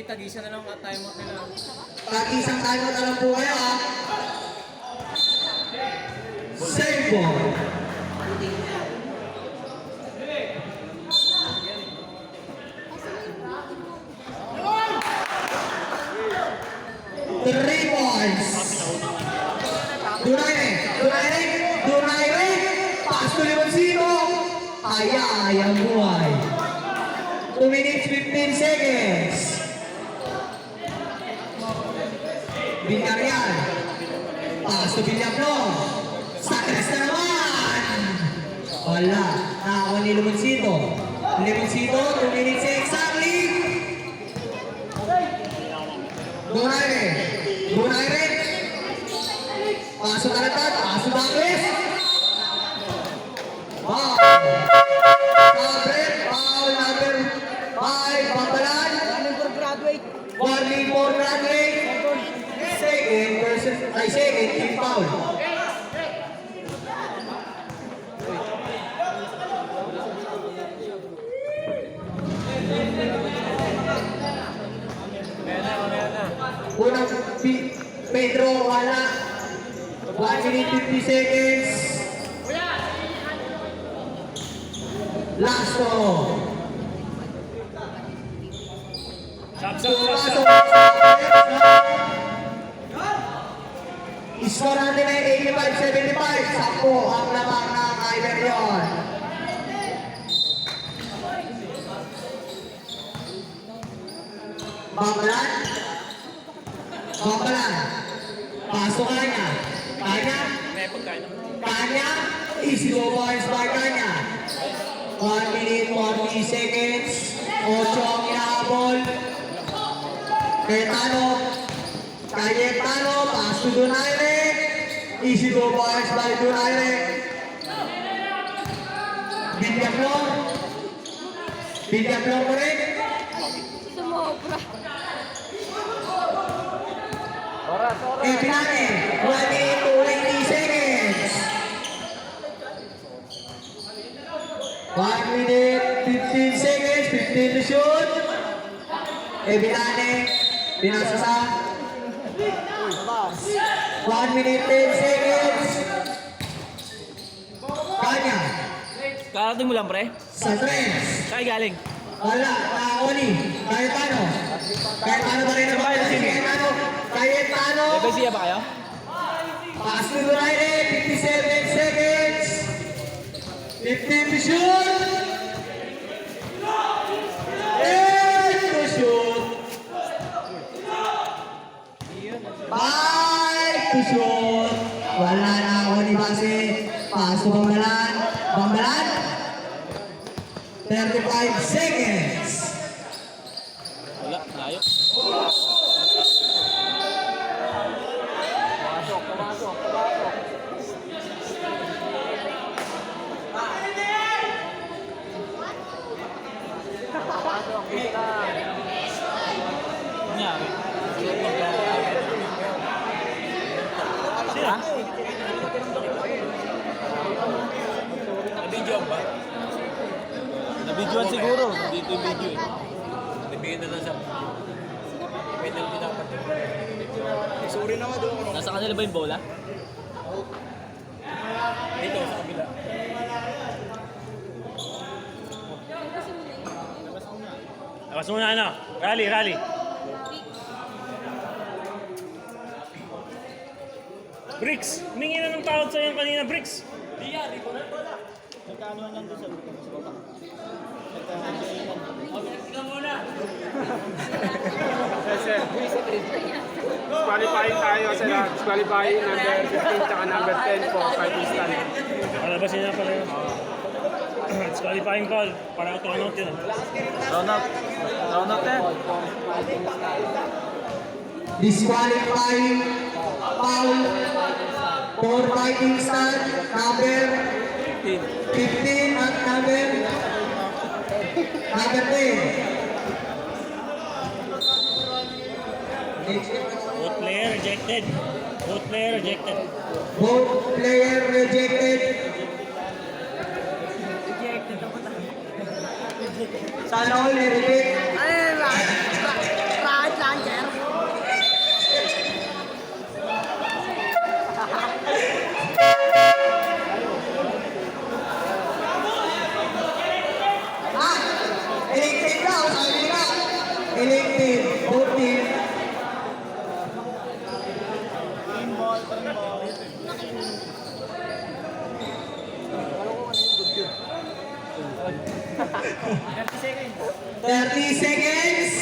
Tag-isa na lang ka-timeout nila. Tag-isang timeout na lang po kayo ha. Save ball. Three points. Dunaire. Pass to Leoncino. Ayang buhay. 2 minutes 15 seconds. Villarreal. Pass to Villaplon. Sa tres na naman. Wala. Nakakuha ni Leoncino. Leoncino, 2 minutes exactly. Dunaire. Pasok na natin. Pasok na natin. Foul number 5. Pambalan. Running for graduate. Warning for graduate. Second team foul. Unang Pedro, wala. 1 minute 50 seconds. Lasto. Score natin ay 85-75. 10 ang lamang ng Iberion. Bambalan. Pasok Kanya. Kanya. Easy go points by Kanya. 1 minute 40 seconds. 8 ang inahabol. Cayetano. Pass to Dunaire. Easy go points by Dunaire. Villaplon ko rin. Sumobra. Pinane, 1 minute 20 seconds. 1 minute 15 seconds, 15 to shoot. Pinane, pinasa sa 1 minute 10 seconds. Kanya, Karating mo lang, pre? sa tres. Kaya galing. Wala, Oni, Cayetano ba rin ang bayan? Cayetano. Siya ba kayo? Pass to Dunaire, 57 seconds. 15 to shoot. 8 to shoot. 5 to shoot. Wala na ako ni Base. Pass to Bambalan. 35 seconds. Wala, layo. Nangyari. Sila? Na-video ba? Na-videoan siguro. Dito yung video eh. Nabigyan na lang siya. Penalty dapat. Sorry naman doon. Nasa kanila ba yung bola? Dito, sa kabila. Labas muna ano? Rally. Bricks! Humingi na ng tawad sa'yo kanina, Bricks! Di ko na wala. Nagkano lang doon sa baba. Ikaw muna! Sir, qualifying tayo sa qualifying number 15 tsaka number 10 po, 5 instant. Palabasin na pala yun. It's qualifying call. Para auto-out yun. Round up 10. Disqualifying foul for fighting stand number 15 at number 10. Both player rejected. Both player rejected. Both player rejected. Sana all nireject. Rocket launcher. Elected daw, sabi nga. Elected. Both team. Thirty seconds.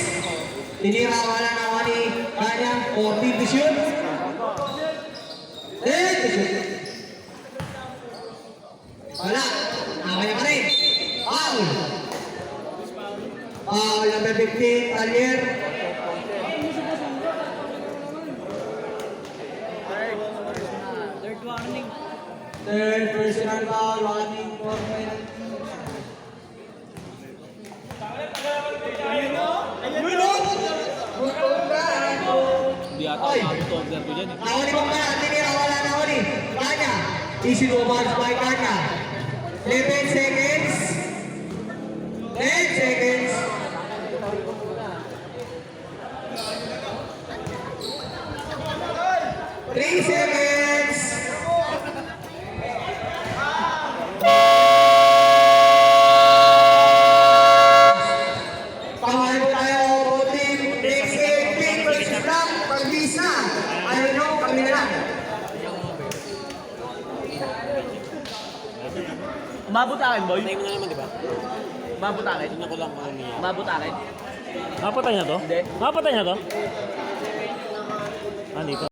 Tinira wala naman ni kanyang 40 to shoot. 10 to shoot. Wala. Nakaya pa rin. Foul. Foul number 15, Alier. Third personal foul, warning for penalty. Hindi ata umabot to observe ko dyan eh. Nawali mo kaya, tinira wala nawali. Kanya, easy to bounce by Kanya. 11 seconds. 10 seconds. 3 seconds. Pangalaman po tayo, team. Next game, team versus Black. Pag-visa. Ayaw nyo, kami na lang. Umabot akin, boy. Tayo mo na naman, di ba? Umabot akin. Tignan ko lang kung ano yan. Umabot akin. Nakapatay na to? Hindi. Nakapatay na to? Ah, dito.